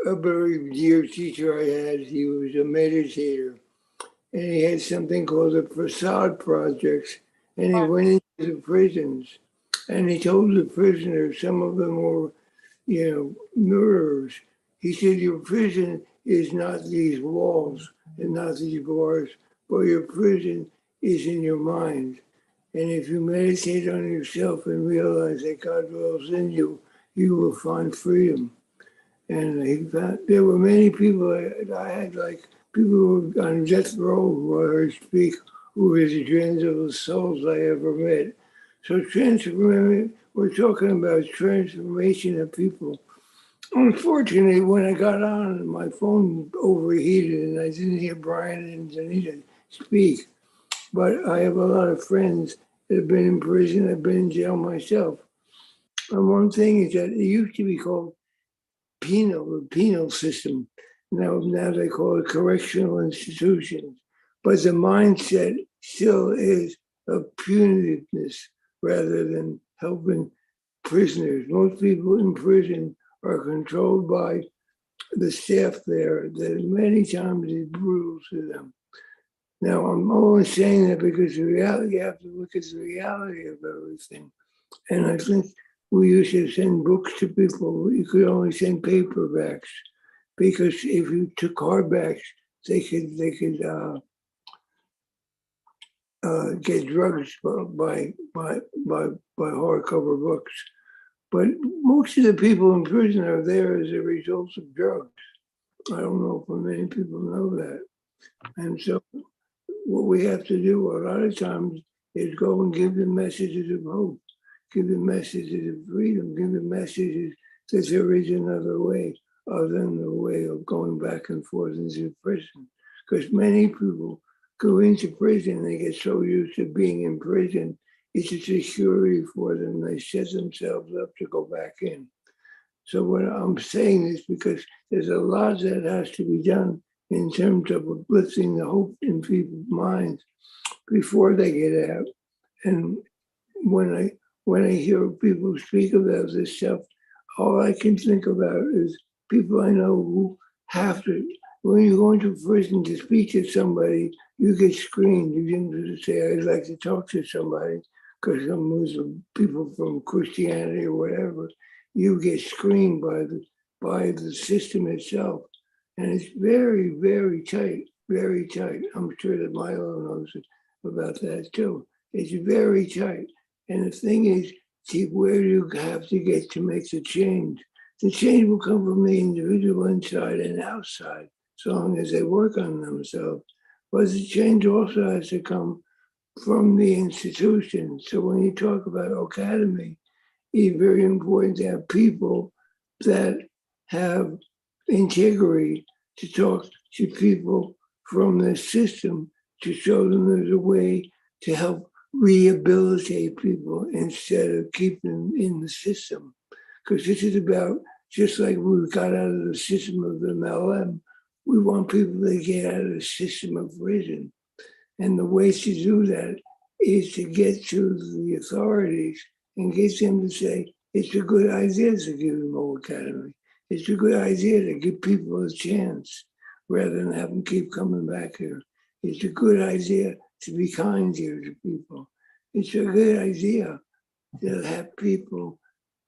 [SPEAKER 11] a very dear teacher I had. He was a meditator, and he had something called the facade projects, and he went into the prisons, and he told the prisoners, some of them were, murderers. He said, your prison is not these walls and not these bars, but your prison is in your mind. And if you meditate on yourself and realize that God dwells in you, you will find freedom. And he found, there were many people I had, like people who were on death row who I heard speak, who were the gentlest souls I ever met. So we're talking about transformation of people. Unfortunately, when I got on, my phone overheated and I didn't hear Bryan and Donita speak. But I have a lot of friends that have been in prison. I've been in jail myself. And one thing is that it used to be called the penal system. Now they call it correctional institutions. But the mindset still is of punitiveness rather than helping prisoners. Most people in prison are controlled by the staff there that many times is brutal to them. Now, I'm only saying that because the reality, you have to look at the reality of everything. And I think we used to send books to people. You could only send paperbacks because if you took hardbacks, they could get drugs by hardcover books. But most of the people in prison are there as a result of drugs. I don't know if many people know that. And so what we have to do a lot of times is go and give them messages of hope, give them messages of freedom, give them messages that there is another way other than the way of going back and forth into prison. Because many people go into prison, they get so used to being in prison, it's a security for them. They set themselves up to go back in. So when I'm saying this, because there's a lot that has to be done in terms of uplifting the hope in people's minds before they get out. And when I hear people speak about this stuff, all I can think about is people I know who have to, when you go into prison to speak to somebody, you get screened. You didn't say, I'd like to talk to somebody, because some Muslim people from Christianity or whatever, you get screened by the system itself. And it's very, very tight, very tight. I'm sure that Milo knows about that too. It's very tight. And the thing is, see, where do you have to get to make the change? The change will come from the individual inside and outside, so long as they work on themselves. But the change also has to come from the institution. So when you talk about academy, it's very important to have people that have integrity to talk to people from the system to show them there's a way to help rehabilitate people instead of keeping them in the system. Because this is about, just like we got out of the system of MLM, we want people to get out of the system of prison. And the way to do that is to get to the authorities and get them to say, it's a good idea to give them an academy. It's a good idea to give people a chance rather than have them keep coming back here. It's a good idea to be kind here to people. It's a good idea to have people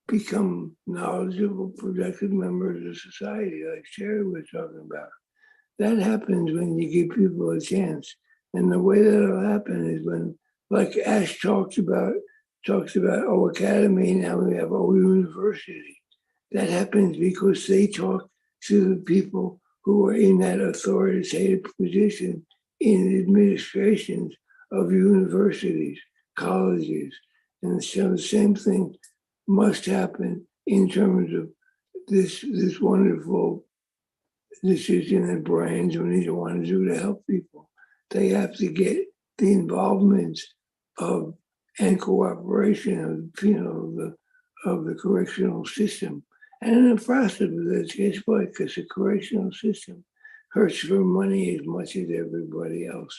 [SPEAKER 11] become knowledgeable, productive members of society, like SHARE was talking about. That happens when you give people a chance. And the way that'll happen is when, like Ash talks about academy, now we have university. That happens because they talk to the people who are in that authoritative position in administrations of universities, colleges. And so the same thing must happen in terms of this wonderful decision that Bryan and Donita want to do to help people. They have to get the involvement of and cooperation of the correctional system. And in the process of this, guess what? Because the correctional system hurts for money as much as everybody else.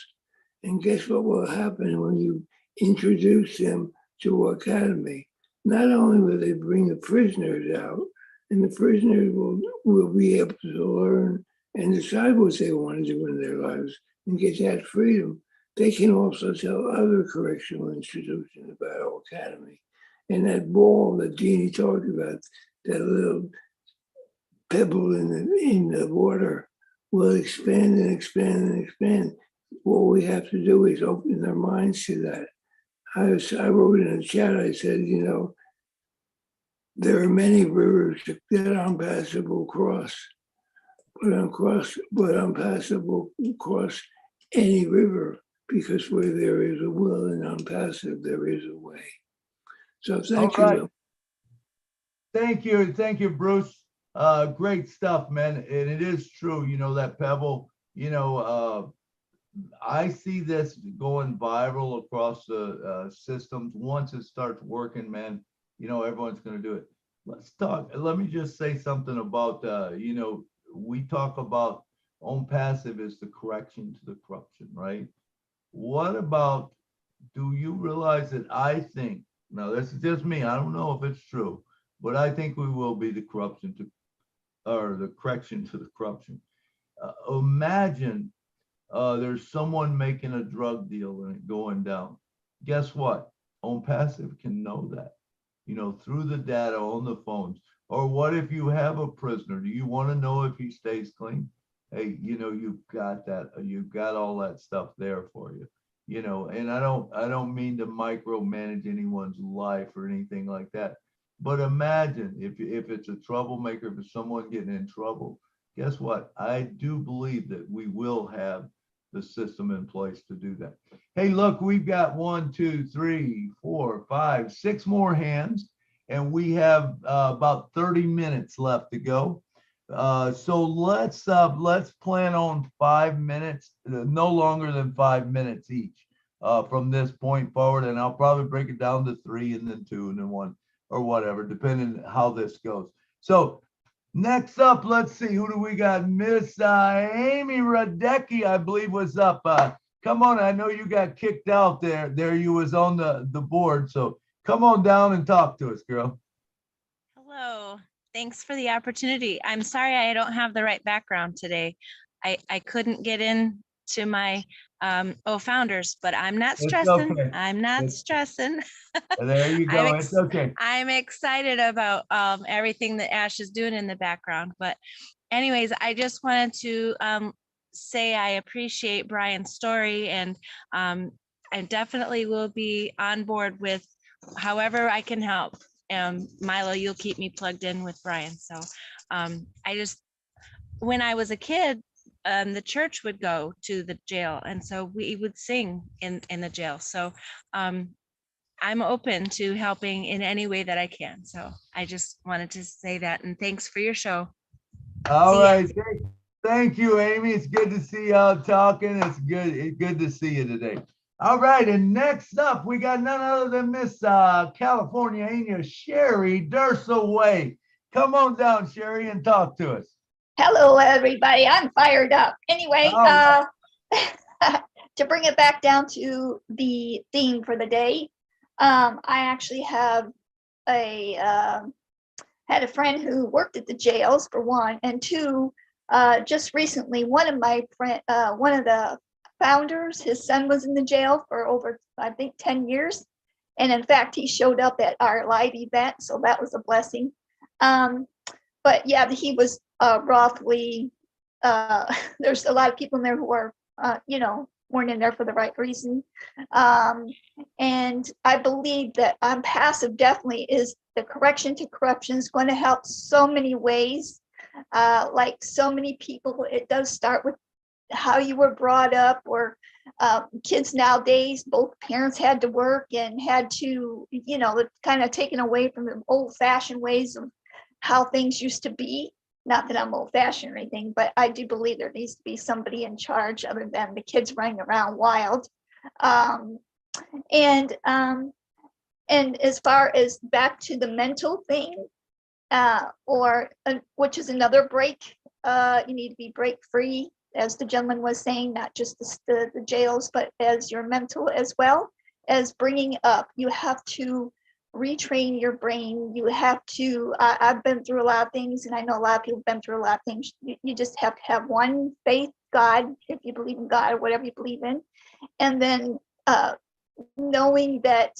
[SPEAKER 11] And guess what will happen when you introduce them to academy? Not only will they bring the prisoners out, and the prisoners will be able to learn and decide what they want to do in their lives and get that freedom, they can also tell other correctional institutions about our academy. And that ball that Jeannie talked about, that little pebble in the water, will expand and expand and expand. What we have to do is open their minds to that. I wrote in the chat, I said, you know, there are many rivers that unpassable cross, but unpassable cross any river, because where there is a will and unpassive, there is a way. So thank you.
[SPEAKER 1] Right. Thank you, Bruce. Great stuff, man. And it is true, you know, that pebble, you know, I see this going viral across the systems. Once it starts working, man, you know, everyone's going to do it. Let's talk. Let me just say something about, you know, we talk about ONPASSIVE is the correction to the corruption, right? What about, do you realize that I think, now this is just me, I don't know if it's true, but I think we will be the corruption to, or the correction to the corruption. Imagine there's someone making a drug deal and it going down. Guess what? ONPASSIVE can know that, you know, through the data on the phones. Or what if you have a prisoner? Do you want to know if he stays clean? Hey, you know, you've got that, you've got all that stuff there for you, you know. And I don't mean to micromanage anyone's life or anything like that. But imagine if it's a troublemaker, if it's someone getting in trouble, guess what? I do believe that we will have the system in place to do that. Hey, look, we've got 1, 2, 3, 4, 5, 6 more hands, and we have about 30 minutes left to go. So let's plan on 5 minutes, no longer than 5 minutes each from this point forward, and I'll probably break it down to 3 and then 2 and then 1 or whatever, depending how this goes. So next up, let's see, who do we got? Miss Amy Radecki, I believe, was up. Come on, I know you got kicked out there. There you was on the board, so come on down and talk to us, girl.
[SPEAKER 12] Hello, thanks for the opportunity. I'm sorry I don't have the right background today. I couldn't get in to my founders, but I'm not stressing.
[SPEAKER 1] Okay.
[SPEAKER 12] I'm not stressing.
[SPEAKER 1] There you go. It's okay.
[SPEAKER 12] I'm excited about everything that Ash is doing in the background. But anyways, I just wanted to say I appreciate Bryan's story, and I definitely will be on board with however I can help. Milo, you'll keep me plugged in with Bryan. So when I was a kid, the church would go to the jail, and so we would sing in the jail. So I'm open to helping in any way that I can. So I just wanted to say that, and thanks for your show.
[SPEAKER 1] All right. Thank you, Amy. It's good to see y'all talking. It's good to see you today. All right, and next up, we got none other than Miss California, Sherry Dursaway. Come on down, Sherry, and talk to us.
[SPEAKER 13] Hello, everybody. I'm fired up. Anyway, to bring it back down to the theme for the day, I actually have had a friend who worked at the jails, for one, and two, just recently, one of the founders, his son was in the jail for over, I think, 10 years. And in fact, he showed up at our live event, so that was a blessing. But yeah, he was wrongfully, there's a lot of people in there who are, weren't in there for the right reason. And I believe that ONPASSIVE definitely is the correction to corruption, is going to help so many ways. Like so many people, it does start with how you were brought up, or kids nowadays, both parents had to work and had to, kind of taken away from the old-fashioned ways of how things used to be Not that I'm old fashioned or anything, but I do believe there needs to be somebody in charge other than the kids running around wild. And as far as back to the mental thing, which is another break, you need to be break free, as the gentleman was saying, not just the jails, but as your mental as well as bringing up. You have to retrain your brain. You have to, I've been through a lot of things, and I know a lot of people have been through a lot of things. You just have to have one faith, God, if you believe in God or whatever you believe in, and then knowing that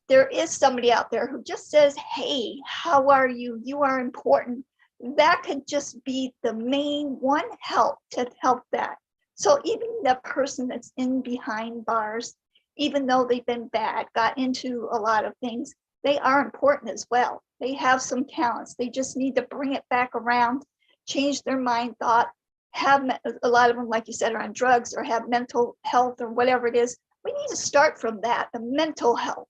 [SPEAKER 13] there is somebody out there who just says, hey, how are you? You are important. That could just be the main one help to help that. So even the person that's in behind bars, even though they've been bad, got into a lot of things, they are important as well. They have some talents. They just need to bring it back around, change their mind, thought, have a lot of them, like you said, are on drugs or have mental health or whatever it is. We need to start from that, the mental health.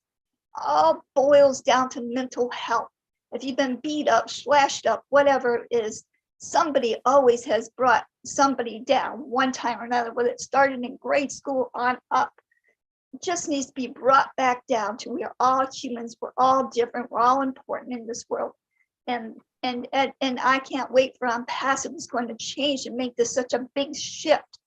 [SPEAKER 13] All boils down to mental health. If you've been beat up, slashed up, whatever it is, somebody always has brought somebody down one time or another, whether it started in grade school on up. It just needs to be brought back down to we are all humans, we're all different, we're all important in this world. And I can't wait for ONPASSIVE is going to change and make this such a big shift,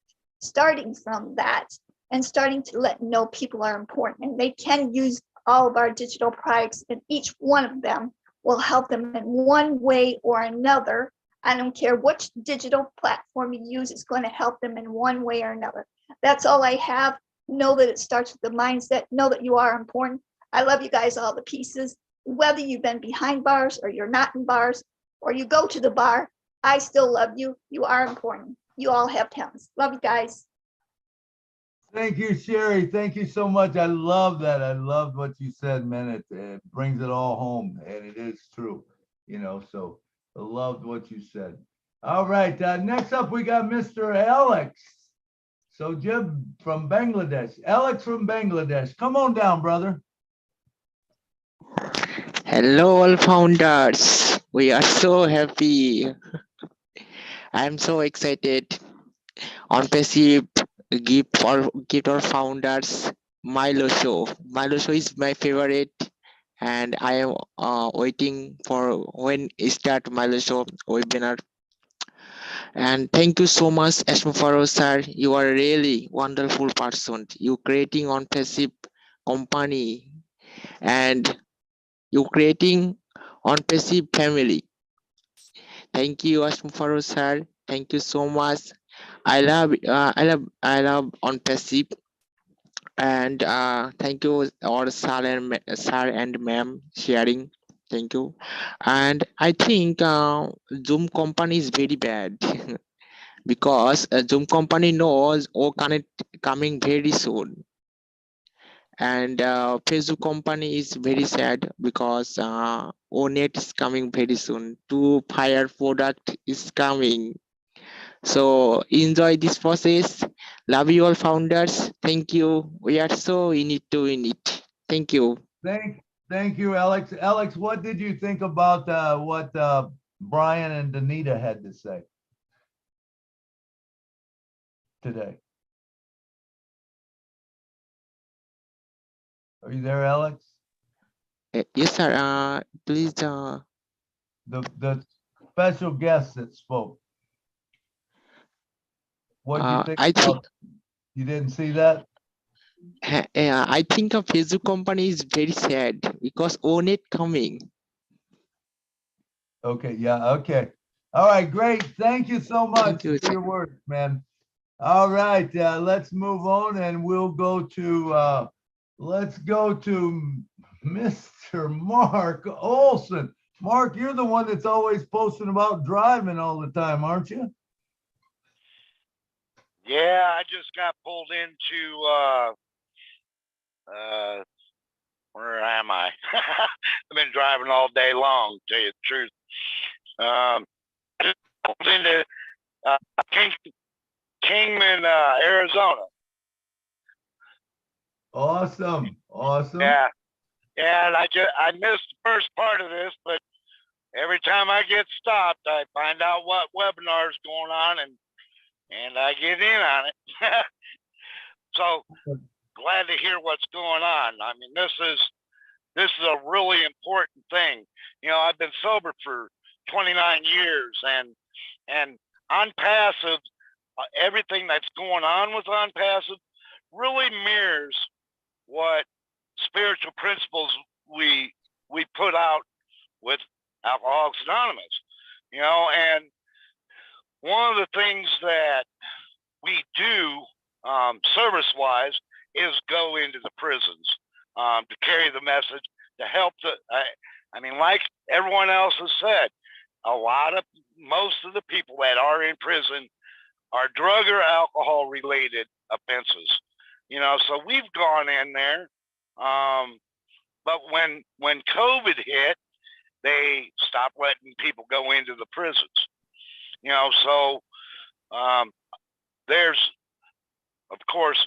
[SPEAKER 13] starting from that and starting to know people are important and they can use all of our digital products, and each one of them will help them in one way or another. I don't care which digital platform you use, it's going to help them in one way or another. That's all I have. Know that it starts with the mindset. Know that you are important. I love you guys all to pieces. Whether you've been behind bars or you're not in bars or you go to the bar, I still love you. You are important. You all have talents. Love you guys.
[SPEAKER 1] Thank you, Sherry. Thank you so much. I love that. I loved what you said, man. It brings it all home, and it is true, you know, so I loved what you said. All right, next up, we got Mr. Alex. So Jim from Bangladesh. Alex from Bangladesh. Come on down, brother.
[SPEAKER 14] Hello, all founders. We are so happy. I'm so excited. ONPASSIVE gift our founders Milo show. Milo show is my favorite, and I am waiting for when it start Milo show webinar. And thank you so much, Ashmufaro sir. You are really wonderful person. You creating ONPASSIVE company, and you creating ONPASSIVE family. Thank you, Ashmufaro sir. Thank you so much. I love ONPASSIVE, and thank you all sir and ma'am sharing. Thank you. And I think Zoom company is very bad because Zoom company knows connect coming very soon, and Facebook company is very sad because ONET is coming very soon. Two fire product is coming. So enjoy this process. Love you all founders. Thank you. We are so in it to win it. Thank you.
[SPEAKER 1] Thank you, Alex. Alex, what did you think about what Bryan and Donita had to say today? Are you there, Alex?
[SPEAKER 14] Yes, sir. Please.
[SPEAKER 1] The special guest that spoke. What do you think?
[SPEAKER 14] I think
[SPEAKER 1] you didn't see that.
[SPEAKER 14] I think a Facebook company is very sad because ONET coming.
[SPEAKER 1] Okay. Yeah. Okay. All right. Great. Thank you so much for your words, man. All right. Let's move on, and we'll go to Mr. Mark Olson. Mark, you're the one that's always posting about driving all the time, aren't you?
[SPEAKER 15] Yeah, I just got pulled into where am I? I've been driving all day long, to tell you the truth. Pulled into Kingman, Arizona.
[SPEAKER 1] Awesome.
[SPEAKER 15] Yeah, and I missed the first part of this, but every time I get stopped, I find out what webinar is going on, and I get in on it. So glad to hear what's going on. I mean, this is a really important thing. You know, I've been sober for 29 years, and ONPASSIVE, everything that's going on with ONPASSIVE really mirrors what spiritual principles we put out with Alcoholics Anonymous. You know, and one of the things that we do service-wise is go into the prisons to carry the message, to help I mean, like everyone else has said, most of the people that are in prison are drug or alcohol related offenses. You know, so we've gone in there, but when COVID hit, they stopped letting people go into the prisons. You know, so there's, of course,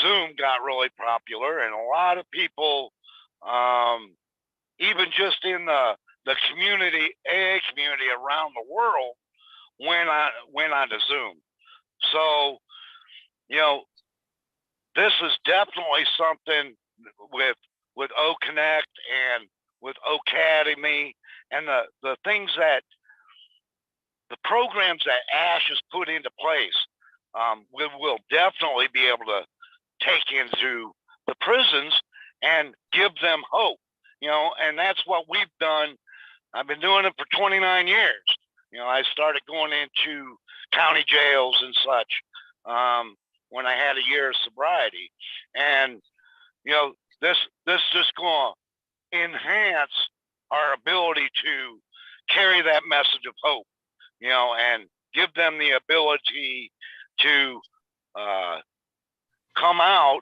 [SPEAKER 15] Zoom got really popular, and a lot of people, even just in the community, AA community around the world, went onto Zoom. So, you know, this is definitely something with O Connect and with Academy and the things that the programs that Ash has put into place. We will definitely be able to take into the prisons and give them hope, you know, and that's what we've done. I've been doing it for 29 years. You know, I started going into county jails and such when I had a year of sobriety. And, you know, this just going to enhance our ability to carry that message of hope, you know, and give them the ability to come out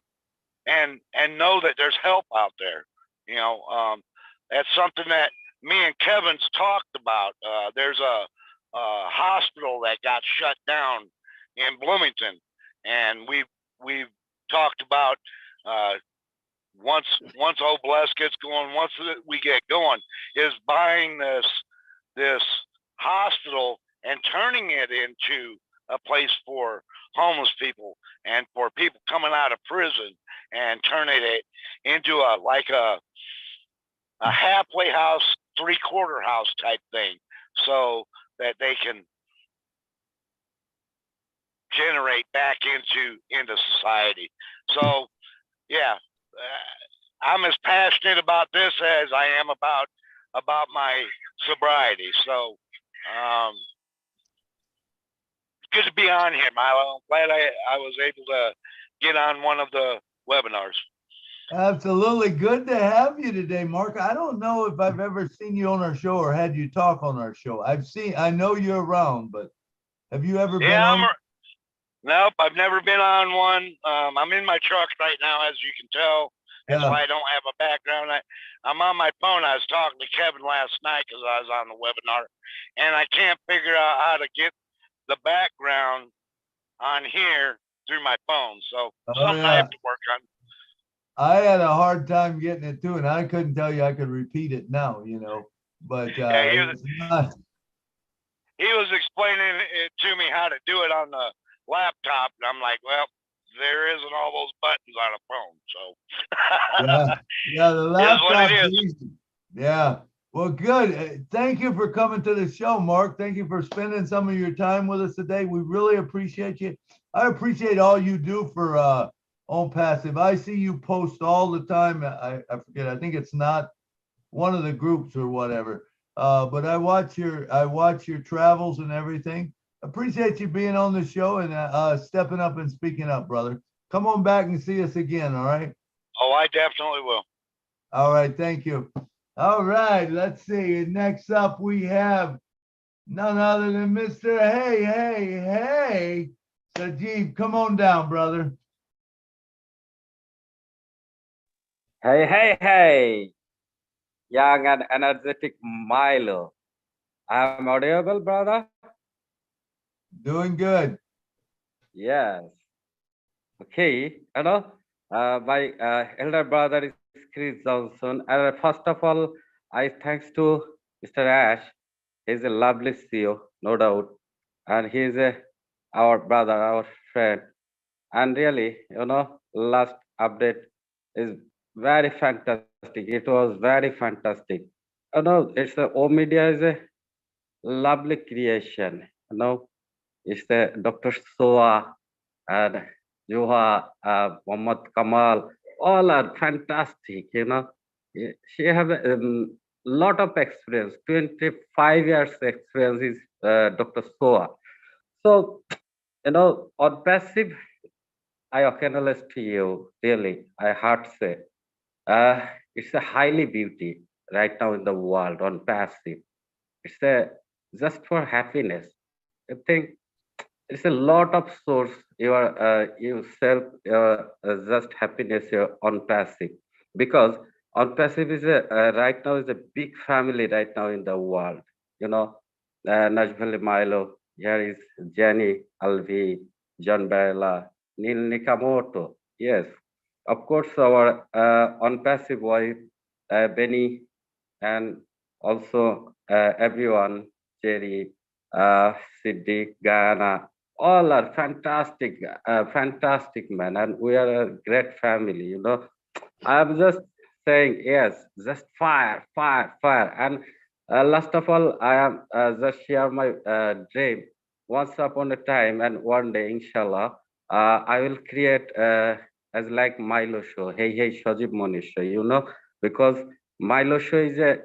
[SPEAKER 15] and know that there's help out there. You know, that's something that me and Kevin's talked about. There's a hospital that got shut down in Bloomington, and we've talked about once Oh Bless gets going, once we get going, is buying this hospital and turning it into a place for homeless people and for people coming out of prison, and turning it into a halfway house, three-quarter house type thing, so that they can generate back into society. So yeah, I'm as passionate about this as I am about my sobriety. So good to be on here, Milo. I'm glad I was able to get on one of the webinars.
[SPEAKER 1] Absolutely. Good to have you today, Mark. I don't know if I've ever seen you on our show or had you talk on our show. I know you're around, but have you ever been on?
[SPEAKER 15] Nope, I've never been on one. I'm in my truck right now, as you can tell. That's why I don't have a background. I'm on my phone. I was talking to Kevin last night because I was on the webinar, and I can't figure out how to get the background on here through my phone. So something I have to work on.
[SPEAKER 1] I had a hard time getting it too, and I couldn't tell you I could repeat it now, you know, but
[SPEAKER 15] he was explaining it to me how to do it on the laptop, and I'm like, well, there isn't all those buttons on a phone, so
[SPEAKER 1] yeah, the laptop
[SPEAKER 15] is
[SPEAKER 1] easy. Yeah, well, good. Thank you for coming to the show, Mark. Thank you for spending some of your time with us today. We really appreciate you. I appreciate all you do for ONPASSIVE. I see you post all the time. I forget, I think it's not one of the groups or whatever, but I watch your travels and everything. Appreciate you being on the show and stepping up and speaking up, brother. Come on back and see us again, all right?
[SPEAKER 15] Oh, I definitely will.
[SPEAKER 1] All right, thank you. All right, let's see. Next up, we have none other than Mr. Hey, Sajib. Come on down, brother.
[SPEAKER 16] Hey, young and energetic Milo. I'm audible, brother?
[SPEAKER 1] Doing good.
[SPEAKER 16] Yes. Okay, my elder brother is Chris Johnson. And first of all, I thanks to Mr. Ash He's a lovely CEO, no doubt. And he's our brother, our friend. And really, last update is very fantastic. It was very fantastic. It's the O Media is a lovely creation. It's the Dr. Soa and Juha, Muhammad Kamal, all are fantastic. She have a lot of experience, 25 years experience is Dr. Soa. So, on passive, I acknowledge to you, really, I heart say, it's a highly beauty right now in the world on passive. It's a just for happiness. I think it's a lot of source you self just happiness on passive, because on passive is a right now is a big family right now in the world. Najvali Milo, here is Jenny, Alvi, John Barella, Neil Nikamoto. Yes, of course, our on passive wife, Benny, and also everyone, Jerry, Siddiq, Gana, all are fantastic, fantastic man, and we are a great family. I'm just saying yes, just fire, fire, fire, and last of all, I am just share my dream. Once upon a time, and one day, inshallah, I will create as like Milo show. Hey, hey, Shajib Moni show. Because Milo show is a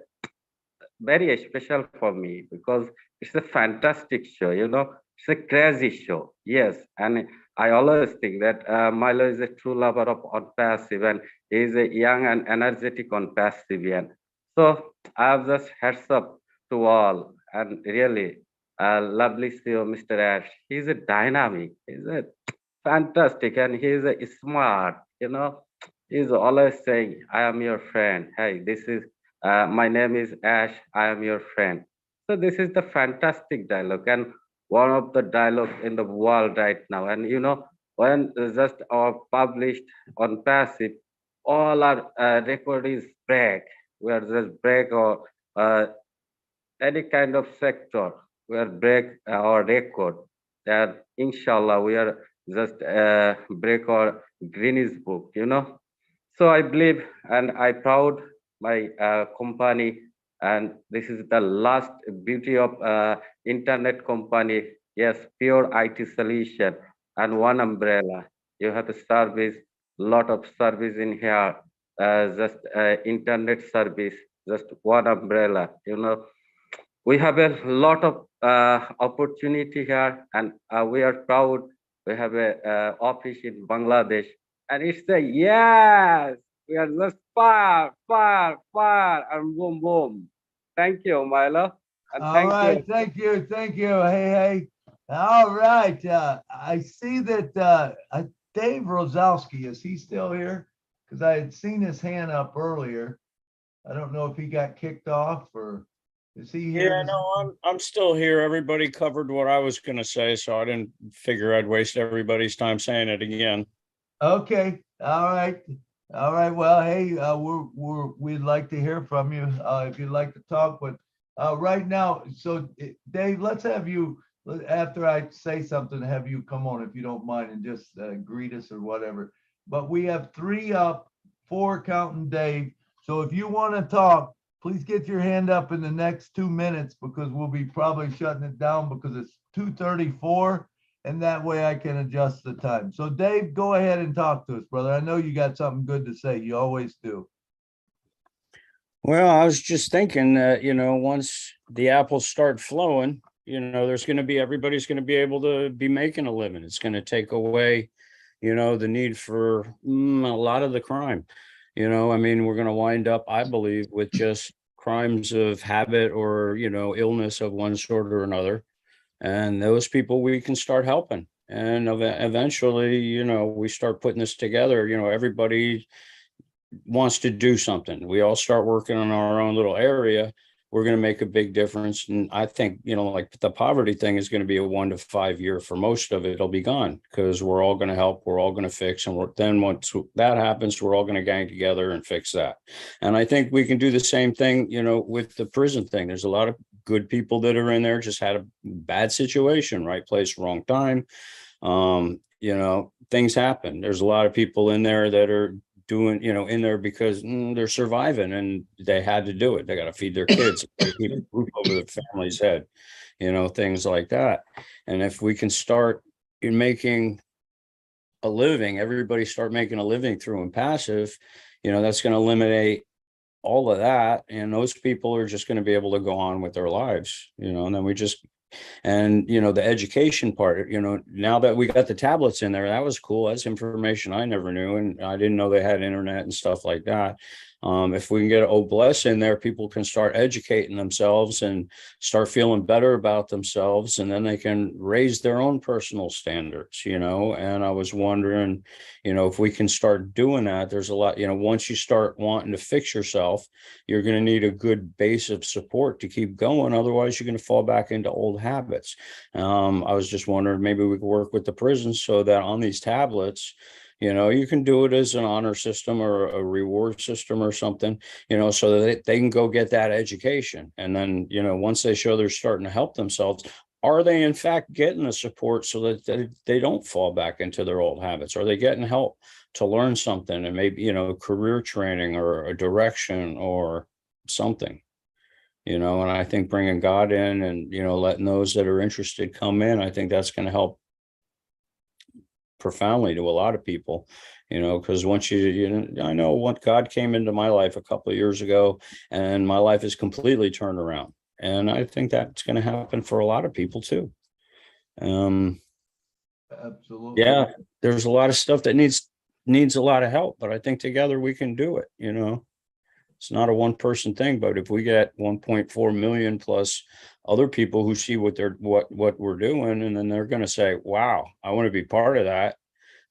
[SPEAKER 16] very special for me because it's a fantastic show. It's a crazy show. Yes, and I always think that Milo is a true lover of on passive, and he is a young and energetic on passive. So I have just heads up to all, and really lovely CEO Mr. Ash. He's a dynamic. He's a fantastic, and he's a smart. He's always saying, "I am your friend. Hey, this is my name is Ash. I am your friend." So this is the fantastic dialogue, and one of the dialogue in the world right now. And when just published on passive, all our record is break. We are just break or any kind of sector. We are break our record. And inshallah, we are just break our Guinness book. So I believe and I proud my company, and this is the last beauty of internet company. Yes, pure IT solution and one umbrella. You have a service, lot of service in here, just internet service, just one umbrella. We have a lot of opportunity here, and we are proud. We have a office in Bangladesh, and it's a yes. We are just far, far, far, and boom, boom. Thank you, Milo. And
[SPEAKER 1] All
[SPEAKER 16] thank
[SPEAKER 1] right,
[SPEAKER 16] you.
[SPEAKER 1] thank you, thank you. Hey, hey. All right, I see that Dave Rozowski, is he still here? Because I had seen his hand up earlier. I don't know if he got kicked off or is he here?
[SPEAKER 17] Yeah, no, I'm still here. Everybody covered what I was going to say, so I didn't figure I'd waste everybody's time saying it again.
[SPEAKER 1] Okay, all right. All right, well, hey, we'd like to hear from you if you'd like to talk, but right now, so Dave, let's have you, after I say something, have you come on if you don't mind and just greet us or whatever. But we have 3 up, 4 counting Dave. So if you want to talk, please get your hand up in the next 2 minutes because we'll be probably shutting it down because it's 2:34. And that way I can adjust the time. So Dave, go ahead and talk to us, brother. I know you got something good to say. You always do.
[SPEAKER 17] Well, I was just thinking that, once the apples start flowing, there's going to be, everybody's going to be able to be making a living. It's going to take away, the need for a lot of the crime. We're going to wind up, I believe, with just crimes of habit or, illness of one sort or another. And those people we can start helping. And eventually, we start putting this together. Everybody wants to do something. We all start working on our own little area. We're going to make a big difference. And I think, like the poverty thing is going to be a 1 to 5 year. For most of it, it'll be gone because we're all going to help. We're all going to fix. And then once that happens, we're all going to gang together and fix that. And I think we can do the same thing, with the prison thing. There's a lot of good people that are in there just had a bad situation, right place, wrong time. You know, things happen. There's a lot of people in there that are doing, you know, in there because they're surviving and they had to do it. They got to feed their kids, keep a roof over their family's head, you know, things like that. And if we can start in making a living, everybody start making a living through ONPASSIVE, you know, that's going to eliminate all of that. And those people are just going to be able to go on with their lives, you know, and then we just, and, you know, the education part, you know, now that we got the tablets in there, that was cool. That's information I never knew. And I didn't know they had internet and stuff like that. If we can get OBLESS in there, people can start educating themselves and start feeling better about themselves, and then they can raise their own personal standards, you know. And I was wondering, you know, if we can start doing that, there's a lot, you know, once you start wanting to fix yourself, you're going to need a good base of support to keep going. Otherwise, you're going to fall back into old habits. I was just wondering, maybe we could work with the prisons so that on these tablets, you know, you can do it as an honor system or a reward system or something, you know, so that they can go get that education. And then, you know, once they show they're starting to help themselves, are they in fact getting the support so that they don't fall back into their old habits? Are they getting help to learn something, and maybe, you know, career training or a direction or something, you know? And I think bringing God in and, you know, letting those that are interested come in, I think that's going to help profoundly to a lot of people, you know, because once I know what God came into my life a couple of years ago, and my life is completely turned around. And I think that's going to happen for a lot of people too.
[SPEAKER 1] Absolutely.
[SPEAKER 17] Yeah, there's a lot of stuff that needs a lot of help, but I think together we can do it, you know. It's not a one person thing, but if we get 1.4 million plus other people who see what we're doing, and then they're going to say, wow, I want to be part of that.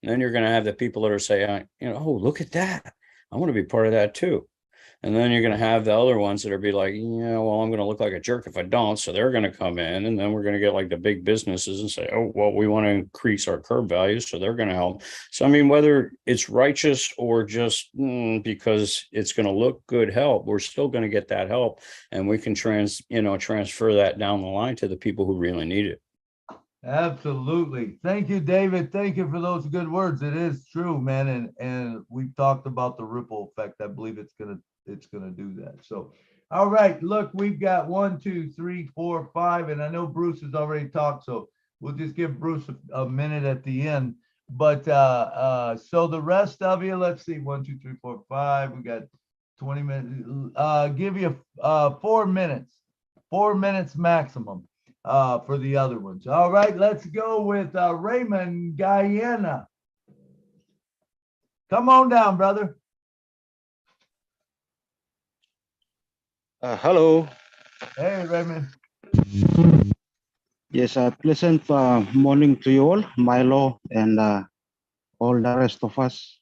[SPEAKER 17] And then you're going to have the people that are saying, you know, oh, look at that, I want to be part of that too. And then you're going to have the other ones that are be like, yeah, well, I'm going to look like a jerk if I don't. So they're going to come in, and then we're going to get like the big businesses and say, oh, well, we want to increase our curb values. So they're going to help. So, I mean, whether it's righteous or just because it's going to look good help, we're still going to get that help, and we can transfer that down the line to the people who really need it.
[SPEAKER 1] Absolutely. Thank you, David. Thank you for those good words. It is true, man. And we've talked about the ripple effect. I believe it's gonna do that. So, all right, look, we've got 1, 2, 3, 4, 5, and I know Bruce has already talked, so we'll just give Bruce a minute at the end. But so the rest of you, let's see, 1, 2, 3, 4, 5. We got 20 minutes. Give you 4 minutes, 4 minutes maximum for the other ones. All right, let's go with Raymond Guyana. Come on down, brother.
[SPEAKER 18] Hello.
[SPEAKER 1] Hey, Raymond.
[SPEAKER 18] Yes, pleasant morning to you all, Milo, and all the rest of us.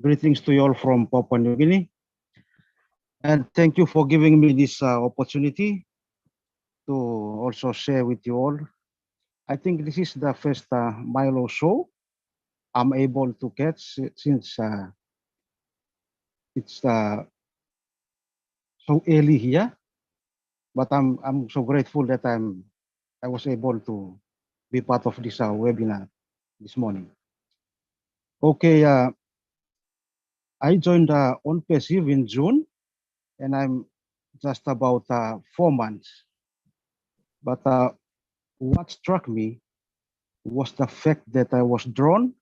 [SPEAKER 18] Greetings to you all from Papua New Guinea. And thank you for giving me this opportunity to also share with you all. I think this is the first Milo show I'm able to catch since it's so early here. But I'm so grateful that I was able to be part of this webinar this morning. Okay, I joined ONPASSIVE in June, and I'm just about 4 months. But what struck me was the fact that I was drawn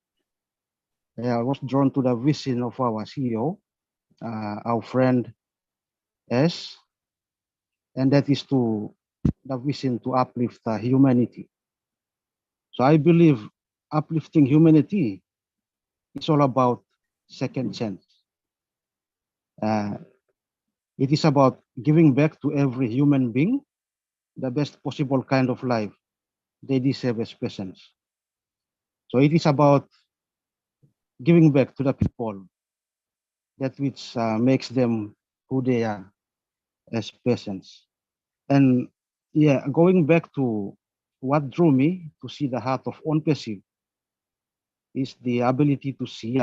[SPEAKER 18] to the vision of our CEO, our friend S, and that is the vision to uplift humanity. So I believe uplifting humanity is all about second chance. It is about giving back to every human being the best possible kind of life they deserve as persons. So it is about giving back to the people that which makes them who they are as persons. And yeah, going back to what drew me to see the heart of ONPASSIVE is the ability to see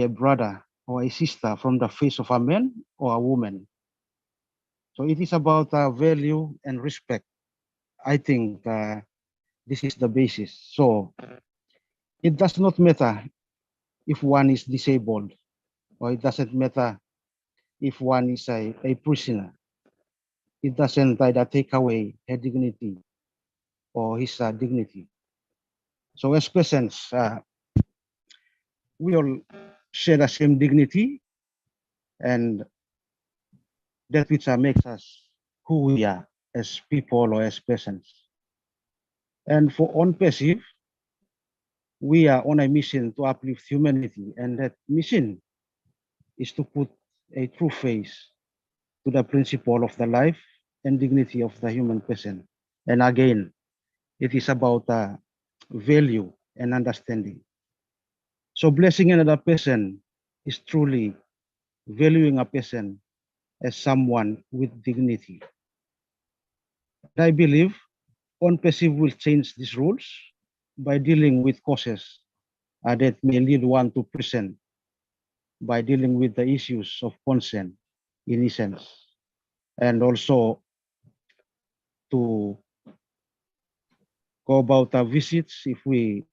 [SPEAKER 18] a brother or a sister from the face of a man or a woman. So it is about value and respect. I think this is the basis. So it does not matter if one is disabled, or it doesn't matter if one is a prisoner. It doesn't either take away her dignity or his dignity. So as persons, we all share the same dignity, and that which makes us who we are as people or as persons. And for ONPASSIVE, we are on a mission to uplift humanity, and that mission is to put a true face to the principle of the life and dignity of the human person. And again, it is about value and understanding. So blessing another person is truly valuing a person as someone with dignity. I believe ONPASSIVE will change these rules by dealing with causes that may lead one to prison, by dealing with the issues of consent, innocence, and also to go about visits if we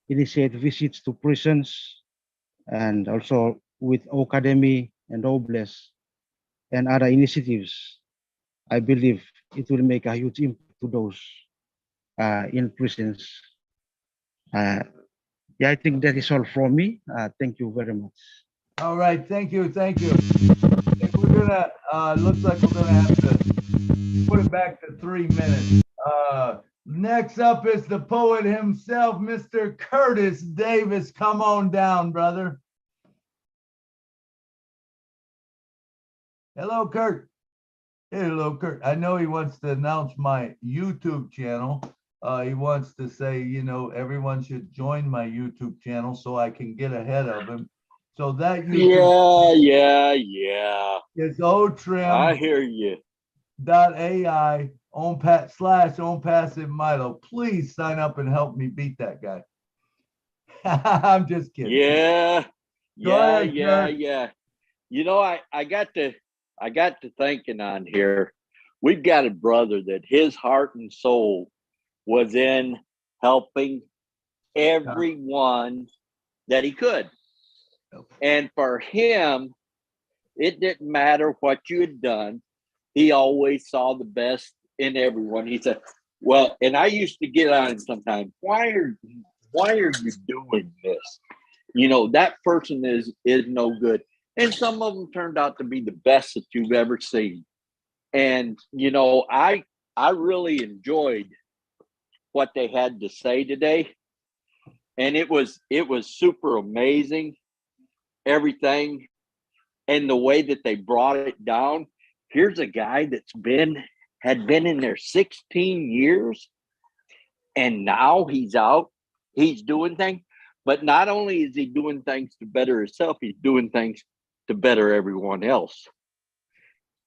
[SPEAKER 18] initiate visits to prisons, and also with Academy and Obless and other initiatives. I believe it will make a huge impact to those in prisons. Yeah, I think that is all from me. Thank you very much.
[SPEAKER 1] All right, thank you, thank you. I think we're gonna, looks like we're gonna have to put it back to 3 minutes. Next up is the poet himself, Mr. Curtis Davis. Come on down, brother. Hello, Kurt. Hello, Kurt. I know he wants to announce my YouTube channel. He wants to say, you know, everyone should join my YouTube channel so I can get ahead of him. So that YouTube
[SPEAKER 19] Yeah.
[SPEAKER 1] is otrim.
[SPEAKER 19] I hear you.
[SPEAKER 1] .ai /ONPASSIVE Milo. Please sign up and help me beat that guy. I'm just kidding.
[SPEAKER 19] Yeah.
[SPEAKER 1] ahead, Kurt.
[SPEAKER 19] Yeah. You know, I got to thinking on here. We've got a brother that his heart and soul was in helping everyone that he could. And for him, it didn't matter what you had done. He always saw the best in everyone. He said, well, and I used to get on him sometimes. Why are you doing this? You know, that person is no good. And some of them turned out to be the best that you've ever seen. And, you know, I really enjoyed what they had to say today. And it was super amazing, everything. And the way that they brought it down. Here's a guy that's had been in there 16 years, and now he's out, he's doing things. But not only is he doing things to better himself, he's doing things to better everyone else.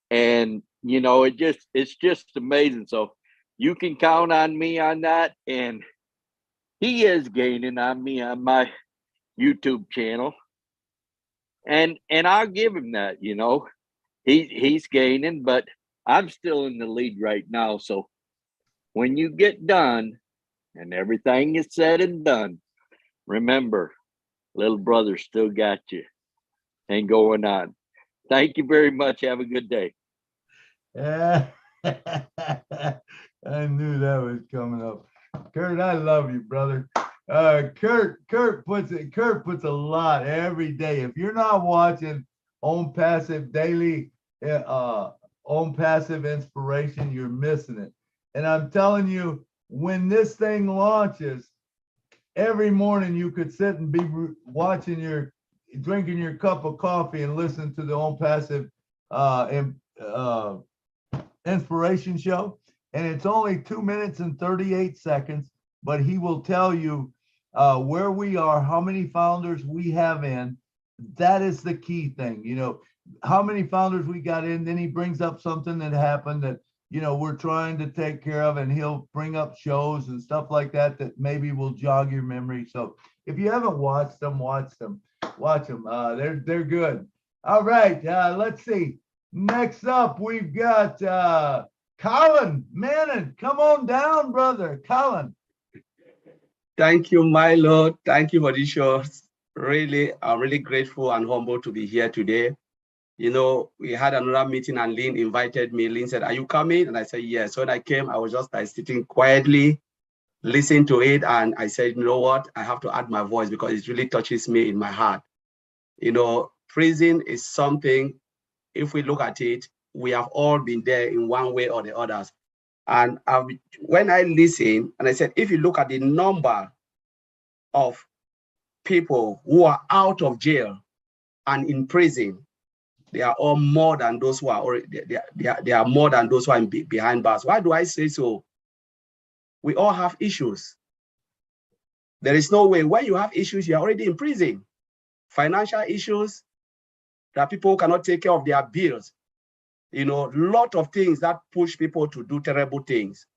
[SPEAKER 19] And, you know, it's just amazing. So you can count on me on that. And he is gaining on me on my YouTube channel. And I'll give him that, you know. He's gaining, but I'm still in the lead right now. So when you get done and everything is said and done, remember, little brother still got you and going on. Thank you very much. Have a good day.
[SPEAKER 1] Yeah. I knew that was coming up. Kurt, I love you, brother. Kurt puts a lot every day. If you're not watching ONPASSIVE Daily, ONPASSIVE Inspiration, you're missing it. And I'm telling you, when this thing launches, every morning you could sit and be watching drinking your cup of coffee and listen to the ONPASSIVE Inspiration show. And it's only 2 minutes and 38 seconds, but he will tell you where we are, how many founders we have in. That is the key thing, you know, how many founders we got in. Then he brings up something that happened that, you know, we're trying to take care of, and he'll bring up shows and stuff like that that maybe will jog your memory. So if you haven't watched them, watch them. They're good. All right, let's see. Next up, we've got Colin Mannon. Come on down, brother. Colin.
[SPEAKER 20] Thank you, Milo. Thank you for this show. Really, I'm really grateful and humbled to be here today. You know, we had another meeting and Lynn invited me. Lynn said, "Are you coming?" And I said, "Yes." So when I came, I was just like sitting quietly, listening to it. And I said, "You know what? I have to add my voice because it really touches me in my heart." You know, prison is something, if we look at it, we have all been there in one way or the others. And when I listen, and I said, if you look at the number of people who are out of jail and in prison, they are all more than those who are already, they are more than those who are behind bars. Why do I say so? We all have issues. There is no way when you have issues, you're already in prison. Financial issues, that people cannot take care of their bills. You know, lot of things that push people to do terrible things,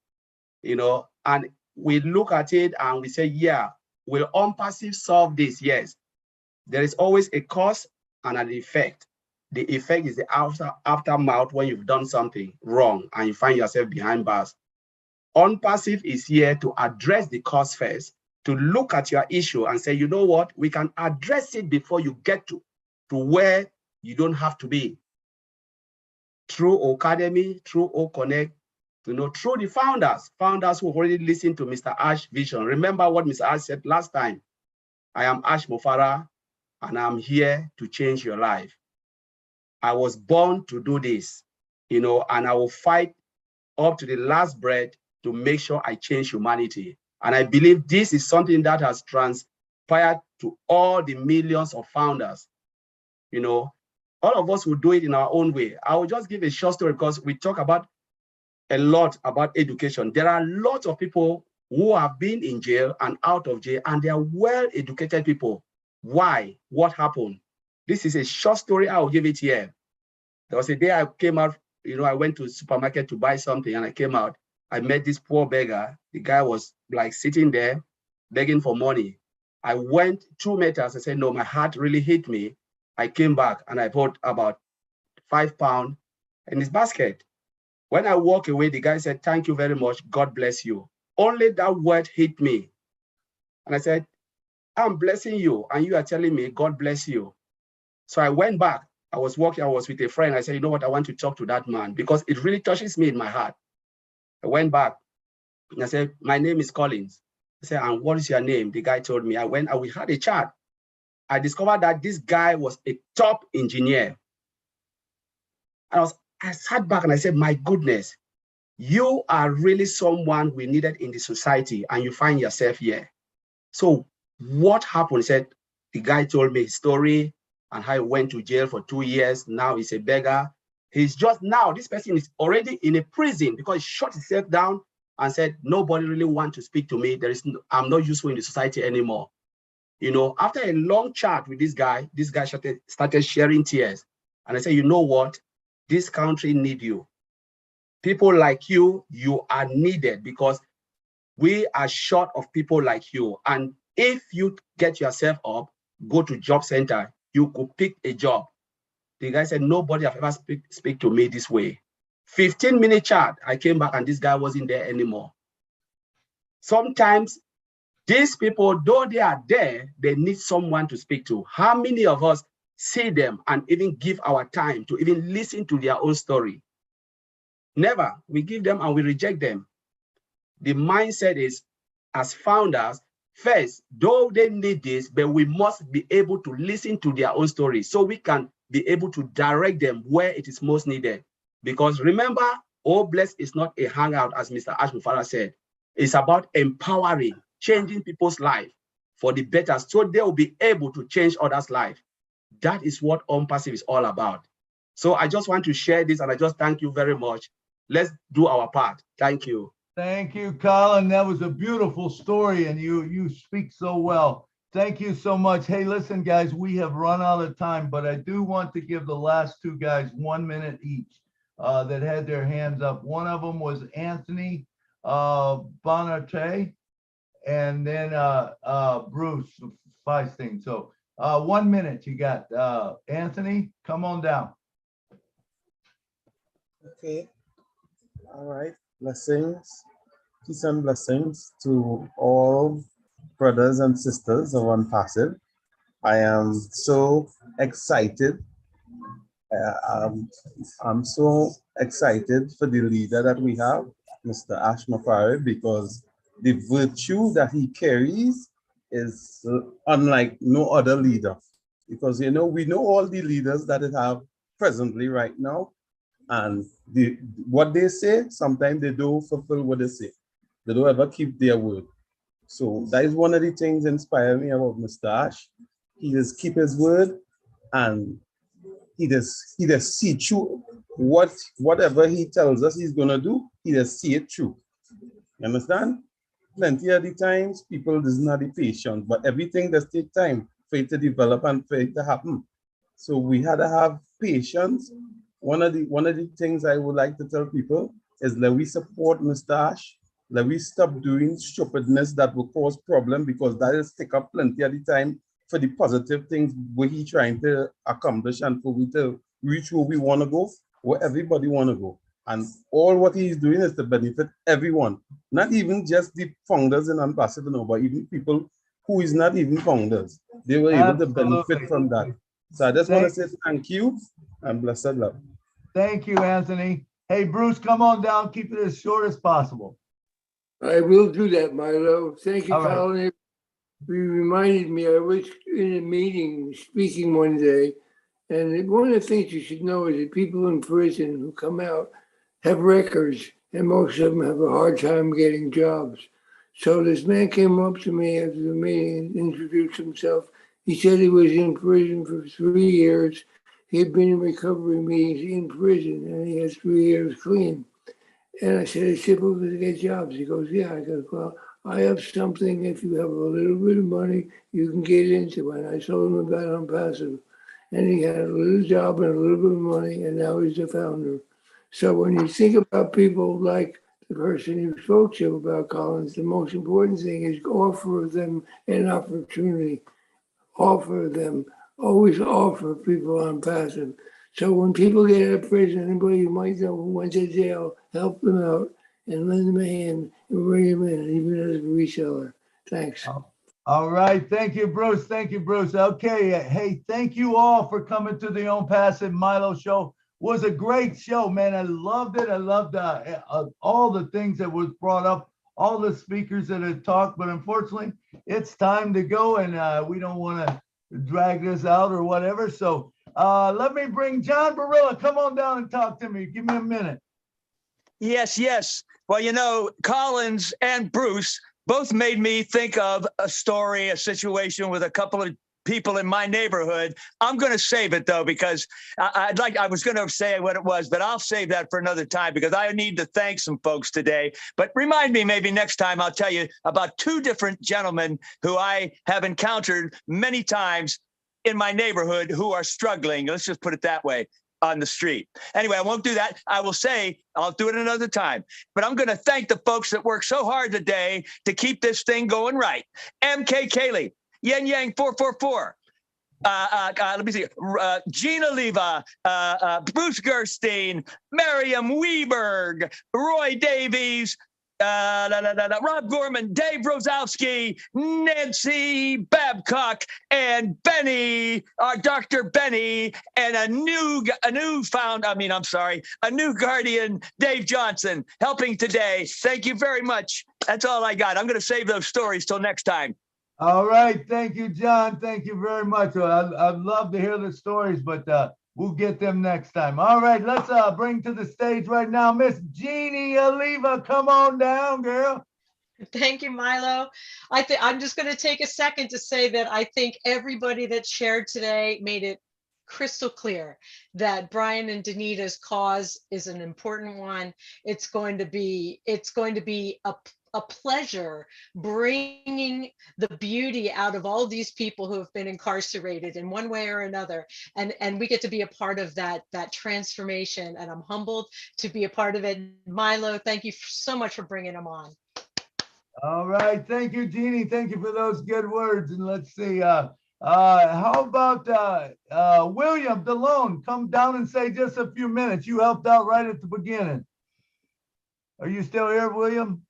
[SPEAKER 20] you know, and we look at it and we say, yeah, will ONPASSIVE solve this? Yes. There is always a cause and an effect. The effect is the aftermath when you've done something wrong and you find yourself behind bars. ONPASSIVE is here to address the cause first, to look at your issue and say, you know what, we can address it before you get to where you don't have to be. Through Academy, through OConnect, you know, through the founders who already listened to Mr. Ash vision. Remember what Mr. Ash said last time. I am Ash Mofara, and I'm here to change your life. I was born to do this, you know, and I will fight up to the last breath to make sure I change humanity. And I believe this is something that has transpired to all the millions of founders. You know, all of us will do it in our own way. I will just give a short story because we talk about a lot about education. There are lots of people who have been in jail and out of jail, and they are well-educated people. Why? What happened? This is a short story. I will give it here. There was a day I came out, you know, I went to the supermarket to buy something and I came out. I met this poor beggar. The guy was like sitting there begging for money. I went 2 meters. I said, no, my heart really hit me. I came back and I bought about £5 in his basket. When I walk away, the guy said, thank you very much. God bless you. Only that word hit me. And I said, I'm blessing you. And you are telling me, God bless you. So I went back. I was walking, I was with a friend. I said, you know what? I want to talk to that man because it really touches me in my heart. I went back and I said, my name is Collins. I said, and what is your name? The guy told me. I went and we had a chat. I discovered that this guy was a top engineer. And I sat back and I said, my goodness, you are really someone we needed in the society and you find yourself here. So what happened? He said, the guy told me his story and how he went to jail for 2 years. Now he's a beggar. He's just now, this person is already in a prison because he shut himself down and said, nobody really wants to speak to me. I'm not useful in the society anymore. You know, after a long chat with this guy started sharing tears. And I said, you know what? This country needs you. People like you, you are needed because we are short of people like you. And if you get yourself up, go to job center, you could pick a job. The guy said, nobody have ever speak to me this way. 15-minute chat, I came back and this guy wasn't there anymore. Sometimes these people, though they are there, they need someone to speak to. How many of us see them and even give our time to even listen to their own story? Never. We give them and we reject them. The mindset is, as founders, first, though they need this, but we must be able to listen to their own story so we can be able to direct them where it is most needed. Because remember, Oh Bless is not a hangout, as Mr. Ash Mufara said. It's about empowering, changing people's life for the better so they will be able to change others' life. That is what ONPASSIVE is all about. So I just want to share this and I just thank you very much. Let's do our part. Thank you.
[SPEAKER 1] Thank you, Colin. That was a beautiful story and you speak so well. Thank you so much. Hey, listen, guys, we have run out of time, but I do want to give the last two guys 1 minute each that had their hands up. One of them was Anthony Bonarte, and then Bruce Feisting. So 1 minute you got. Anthony, come on down.
[SPEAKER 21] Okay. All right. Blessings, peace and blessings to all brothers and sisters of ONPASSIVE. I am so excited. I'm so excited for the leader that we have, Mr. Ash Mafari, because the virtue that he carries is unlike no other leader. Because, you know, we know all the leaders that we have presently right now, and what they say, sometimes they don't fulfill what they say. They don't ever keep their word. So that is one of the things inspire me about Mr. Ash. He just keep his word, and he just see through whatever he tells us he's gonna do, he just see it through. You understand? Plenty of the times people doesn't have the patience, but everything does take time for it to develop and for it to happen. So we had to have patience. One of the things I would like to tell people is that we support Mr. Ash, that we stop doing stupidness that will cause problem, because that will stick up plenty of the time for the positive things where he trying to accomplish and for we to reach where we want to go, where everybody want to go. And all what he's doing is to benefit everyone, not even just the founders in ONPASSIVE, no, but even people who is not even founders. They were able to benefit from that. So I just want to say thank you and blessed love.
[SPEAKER 1] Thank you, Anthony. Hey, Bruce, come on down. Keep it as short as possible.
[SPEAKER 11] I will do that, Milo. Thank you,
[SPEAKER 1] All right.
[SPEAKER 11] Colin. You reminded me, I was in a meeting speaking one day, and one of the things you should know is that people in prison who come out have records, and most of them have a hard time getting jobs. So this man came up to me after the meeting and introduced himself. He said he was in prison for 3 years. He had been in recovery meetings in prison, and he had 3 years clean. And I said, it's simple to get jobs. He goes, yeah. I go, well, I have something. If you have a little bit of money, you can get into it. And I told him about ONPASSIVE. And he had a little job and a little bit of money, and now he's the founder. So when you think about people like the person you spoke to about Collins, the most important thing is offer them an opportunity. Offer them, always offer people ONPASSIVE. So when people get out of prison, anybody you might know who went to jail, help them out and lend them a hand and bring them in, even as a reseller. Thanks.
[SPEAKER 1] All right. Thank you, Bruce. Thank you, Bruce. Okay. Hey, thank you all for coming to the ONPASSIVE Milo show. Was a great show, man. I loved it. I loved all the things that was brought up, all the speakers that had talked, but unfortunately it's time to go, and we don't want to drag this out or whatever. So let me bring John Barilla. Come on down and talk to me. Give me a minute.
[SPEAKER 3] Yes, yes. Well, you know, Collins and Bruce both made me think of a story, a situation with a couple of people in my neighborhood. I'm going to save it, though, because I was going to say what it was, but I'll save that for another time because I need to thank some folks today. But remind me, maybe next time I'll tell you about two different gentlemen who I have encountered many times in my neighborhood who are struggling. Let's just put it that way. On the street. Anyway, I won't do that. I will say I'll do it another time. But I'm going to thank the folks that work so hard today to keep this thing going right. MK Kaylee, Yen Yang 444. Let me see. Gina Leva, Bruce Gerstein, Miriam Weberg, Roy Davies, Rob Gorman, Dave Rosowski, Nancy Babcock, and Benny, Dr. Benny, and a new guardian, Dave Johnson, helping today. Thank you very much. That's all I got. I'm going to save those stories till next time.
[SPEAKER 1] All right. Thank you, John. Thank you very much. I'd love to hear the stories, but we'll get them next time. All right. Let's bring to the stage right now, Miss Jeannie Oliva. Come on down, girl.
[SPEAKER 4] Thank you, Milo. I'm just going to take a second to say that I think everybody that shared today made it crystal clear that Bryan and Donita's cause is an important one. It's going to be a pleasure bringing the beauty out of all these people who have been incarcerated in one way or another, and we get to be a part of that transformation, and I'm humbled to be a part of it. Milo, thank you so much for bringing them on.
[SPEAKER 1] All right. Thank you, Jeannie. Thank you for those good words. And let's see. How about William DeLone? Come down and say just a few minutes. You helped out right at the beginning. Are you still here, William?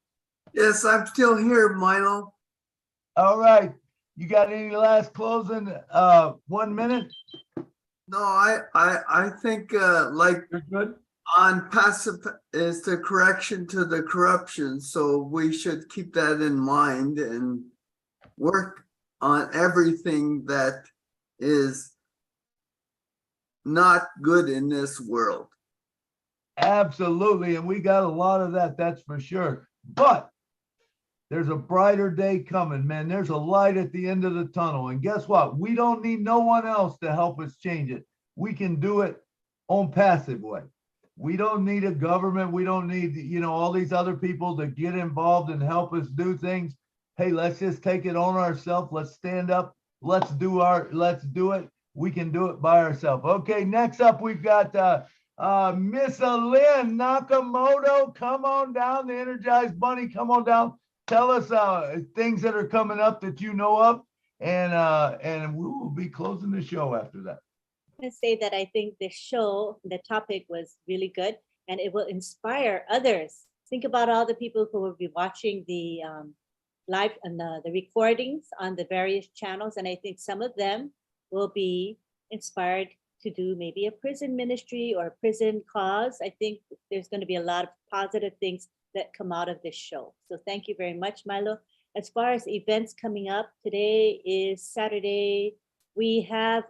[SPEAKER 5] Yes, I'm still here, Milo.
[SPEAKER 1] All right. You got any last closing 1 minute?
[SPEAKER 5] No, I think like on passive is the correction to the corruption. So we should keep that in mind and work on everything that is not good in this world.
[SPEAKER 1] Absolutely. And we got a lot of that, that's for sure. But there's a brighter day coming, man. There's a light at the end of the tunnel. And guess what? We don't need no one else to help us change it. We can do it on passive way. We don't need a government. We don't need, you know, all these other people to get involved and help us do things. Hey, let's just take it on ourselves. Let's stand up. Let's do it. We can do it by ourselves. Okay, next up, we've got Miss Lynn Nakamoto. Come on down, the Energized Bunny. Come on down. Tell us things that are coming up that you know of, and we will be closing the show after that.
[SPEAKER 2] I'm going to say that I think the show, the topic was really good, and it will inspire others. Think about all the people who will be watching the live and the recordings on the various channels, and I think some of them will be inspired to do maybe a prison ministry or a prison cause. I think there's going to be a lot of positive things that come out of this show. So thank you very much, Milo. As far as events coming up, today is Saturday. We have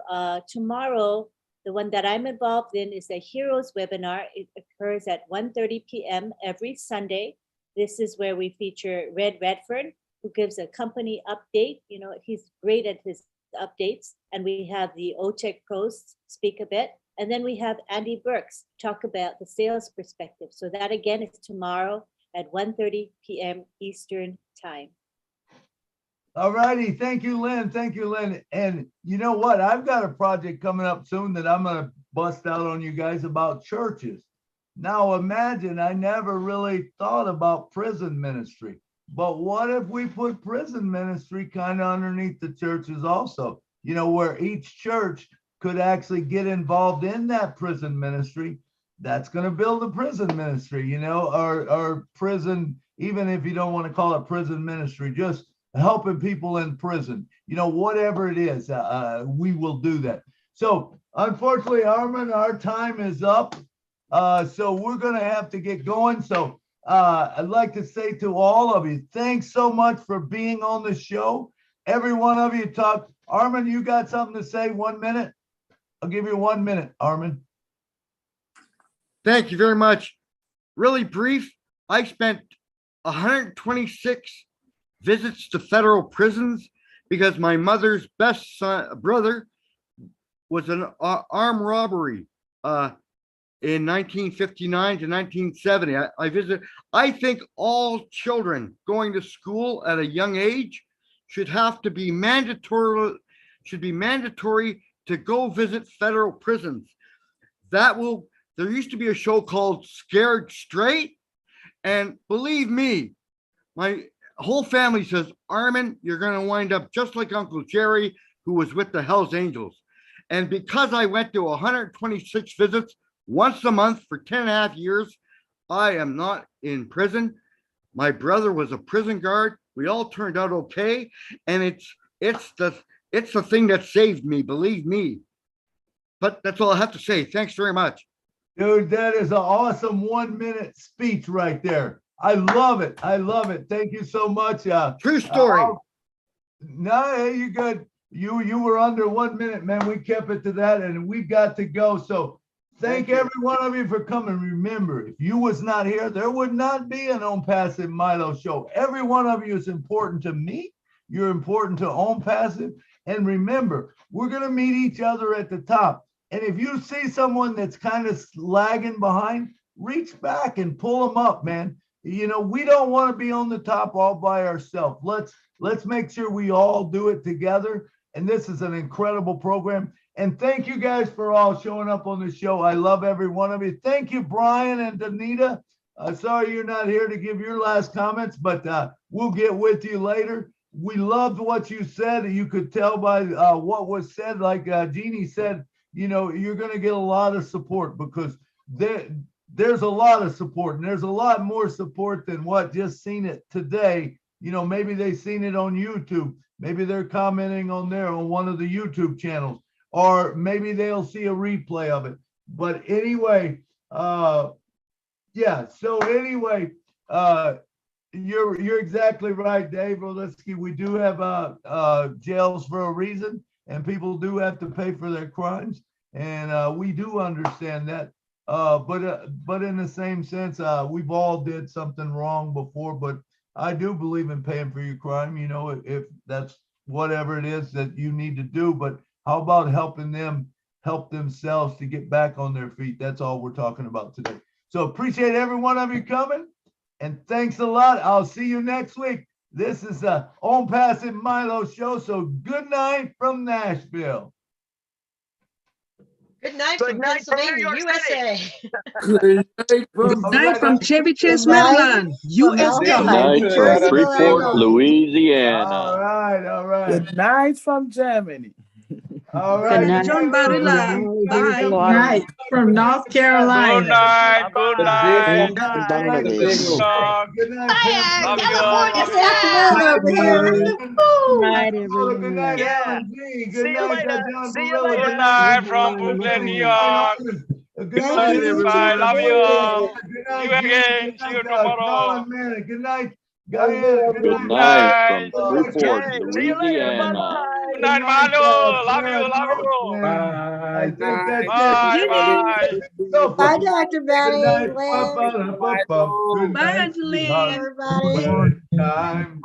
[SPEAKER 2] tomorrow, the one that I'm involved in is the Heroes webinar. It occurs at 1:30 p.m. every Sunday. This is where we feature Red Redford, who gives a company update. You know, he's great at his updates. And we have the OTech pros speak a bit. And then we have Andy Burks talk about the sales perspective. So that again is tomorrow at 1:30 p.m. Eastern time.
[SPEAKER 1] All righty. Thank you, Lynn. Thank you, Lynn. And you know what? I've got a project coming up soon that I'm going to bust out on you guys about churches. Now imagine, I never really thought about prison ministry, but what if we put prison ministry kind of underneath the churches also, you know, where each church could actually get involved in that prison ministry. That's going to build a prison ministry, you know, or prison, even if you don't want to call it prison ministry, just helping people in prison, you know, whatever it is, we will do that. So unfortunately, Armin, our time is up. So we're going to have to get going. So I'd like to say to all of you, thanks so much for being on the show. Every one of you talk. Armin, you got something to say? 1 minute? I'll give you 1 minute, Armin.
[SPEAKER 22] Thank you very much. Really brief. I spent 126 visits to federal prisons because my mother's best brother was an armed robbery in 1959 to 1970. I visited. I think all children going to school at a young age should be mandatory to go visit federal prisons. There used to be a show called Scared Straight, and believe me, my whole family says, Armin, you're going to wind up just like Uncle Jerry, who was with the Hells Angels. And because I went to 126 visits once a month for 10.5 years, I am not in prison. My brother was a prison guard. We all turned out okay. And it's the thing that saved me, believe me. But that's all I have to say. Thanks very much.
[SPEAKER 1] Dude, that is an awesome 1 minute speech right there. I love it. I love it. Thank you so much.
[SPEAKER 22] True story.
[SPEAKER 1] No, hey, you good. You were under 1 minute, man. We kept it to that, and we got to go. So thank every one of you for coming. Remember, if you was not here, there would not be an ONPASSIVE Milo show. Every one of you is important to me. You're important to ONPASSIVE. And remember, we're going to meet each other at the top. And if you see someone that's kind of lagging behind, reach back and pull them up, man. You know, we don't want to be on the top all by ourselves. Let's make sure we all do it together. And this is an incredible program. And thank you guys for all showing up on the show. I love every one of you. Thank you, Bryan and Donita. Sorry you're not here to give your last comments, but we'll get with you later. we loved what you said. You could tell by what was said, like Jeannie said, you know, you're going to get a lot of support because there's a lot of support, and there's a lot more support than what just seen it today. You know, maybe they seen it on YouTube. Maybe they're commenting on there on one of the YouTube channels, or maybe they'll see a replay of it. But anyway, yeah. So anyway, you're exactly right, Dave Oleski. We do have jails for a reason, and people do have to pay for their crimes, and we do understand that. But in the same sense, we've all did something wrong before. But I do believe in paying for your crime. You know, if that's whatever it is that you need to do. But how about helping them help themselves to get back on their feet? That's all we're talking about today. So appreciate every one of you coming. And thanks a lot. I'll see you next week. This is the ONPASSIVE Milo show. So good night from Nashville.
[SPEAKER 4] Good night from Pennsylvania, USA.
[SPEAKER 1] Good
[SPEAKER 6] night from Chevy Chase, Maryland, USA.
[SPEAKER 19] Good night from Freeport, Louisiana.
[SPEAKER 1] All right, all right.
[SPEAKER 7] Good night from Germany.
[SPEAKER 1] All right.
[SPEAKER 6] Good John Barilla. Bye.
[SPEAKER 10] Good night from North Carolina.
[SPEAKER 15] Good night. Good night.
[SPEAKER 1] Good night. Good night.
[SPEAKER 15] Love you all.
[SPEAKER 1] Good night, Alan G. Good night, John Barilla.
[SPEAKER 15] Good night from Brooklyn, New York.
[SPEAKER 1] Good night,
[SPEAKER 15] everybody. Love you all.
[SPEAKER 1] Good night,
[SPEAKER 15] See you again. See you tomorrow.
[SPEAKER 1] Good night, Guyana.
[SPEAKER 19] Good night from Freeport, Louisiana.
[SPEAKER 15] Good night, Milo. Love you. Love you.
[SPEAKER 1] I think that's
[SPEAKER 15] Bye.
[SPEAKER 1] it.
[SPEAKER 9] Bye, Dr. Betty.
[SPEAKER 1] Good night.
[SPEAKER 6] Bye, Angeline.
[SPEAKER 9] Everybody.
[SPEAKER 1] Time.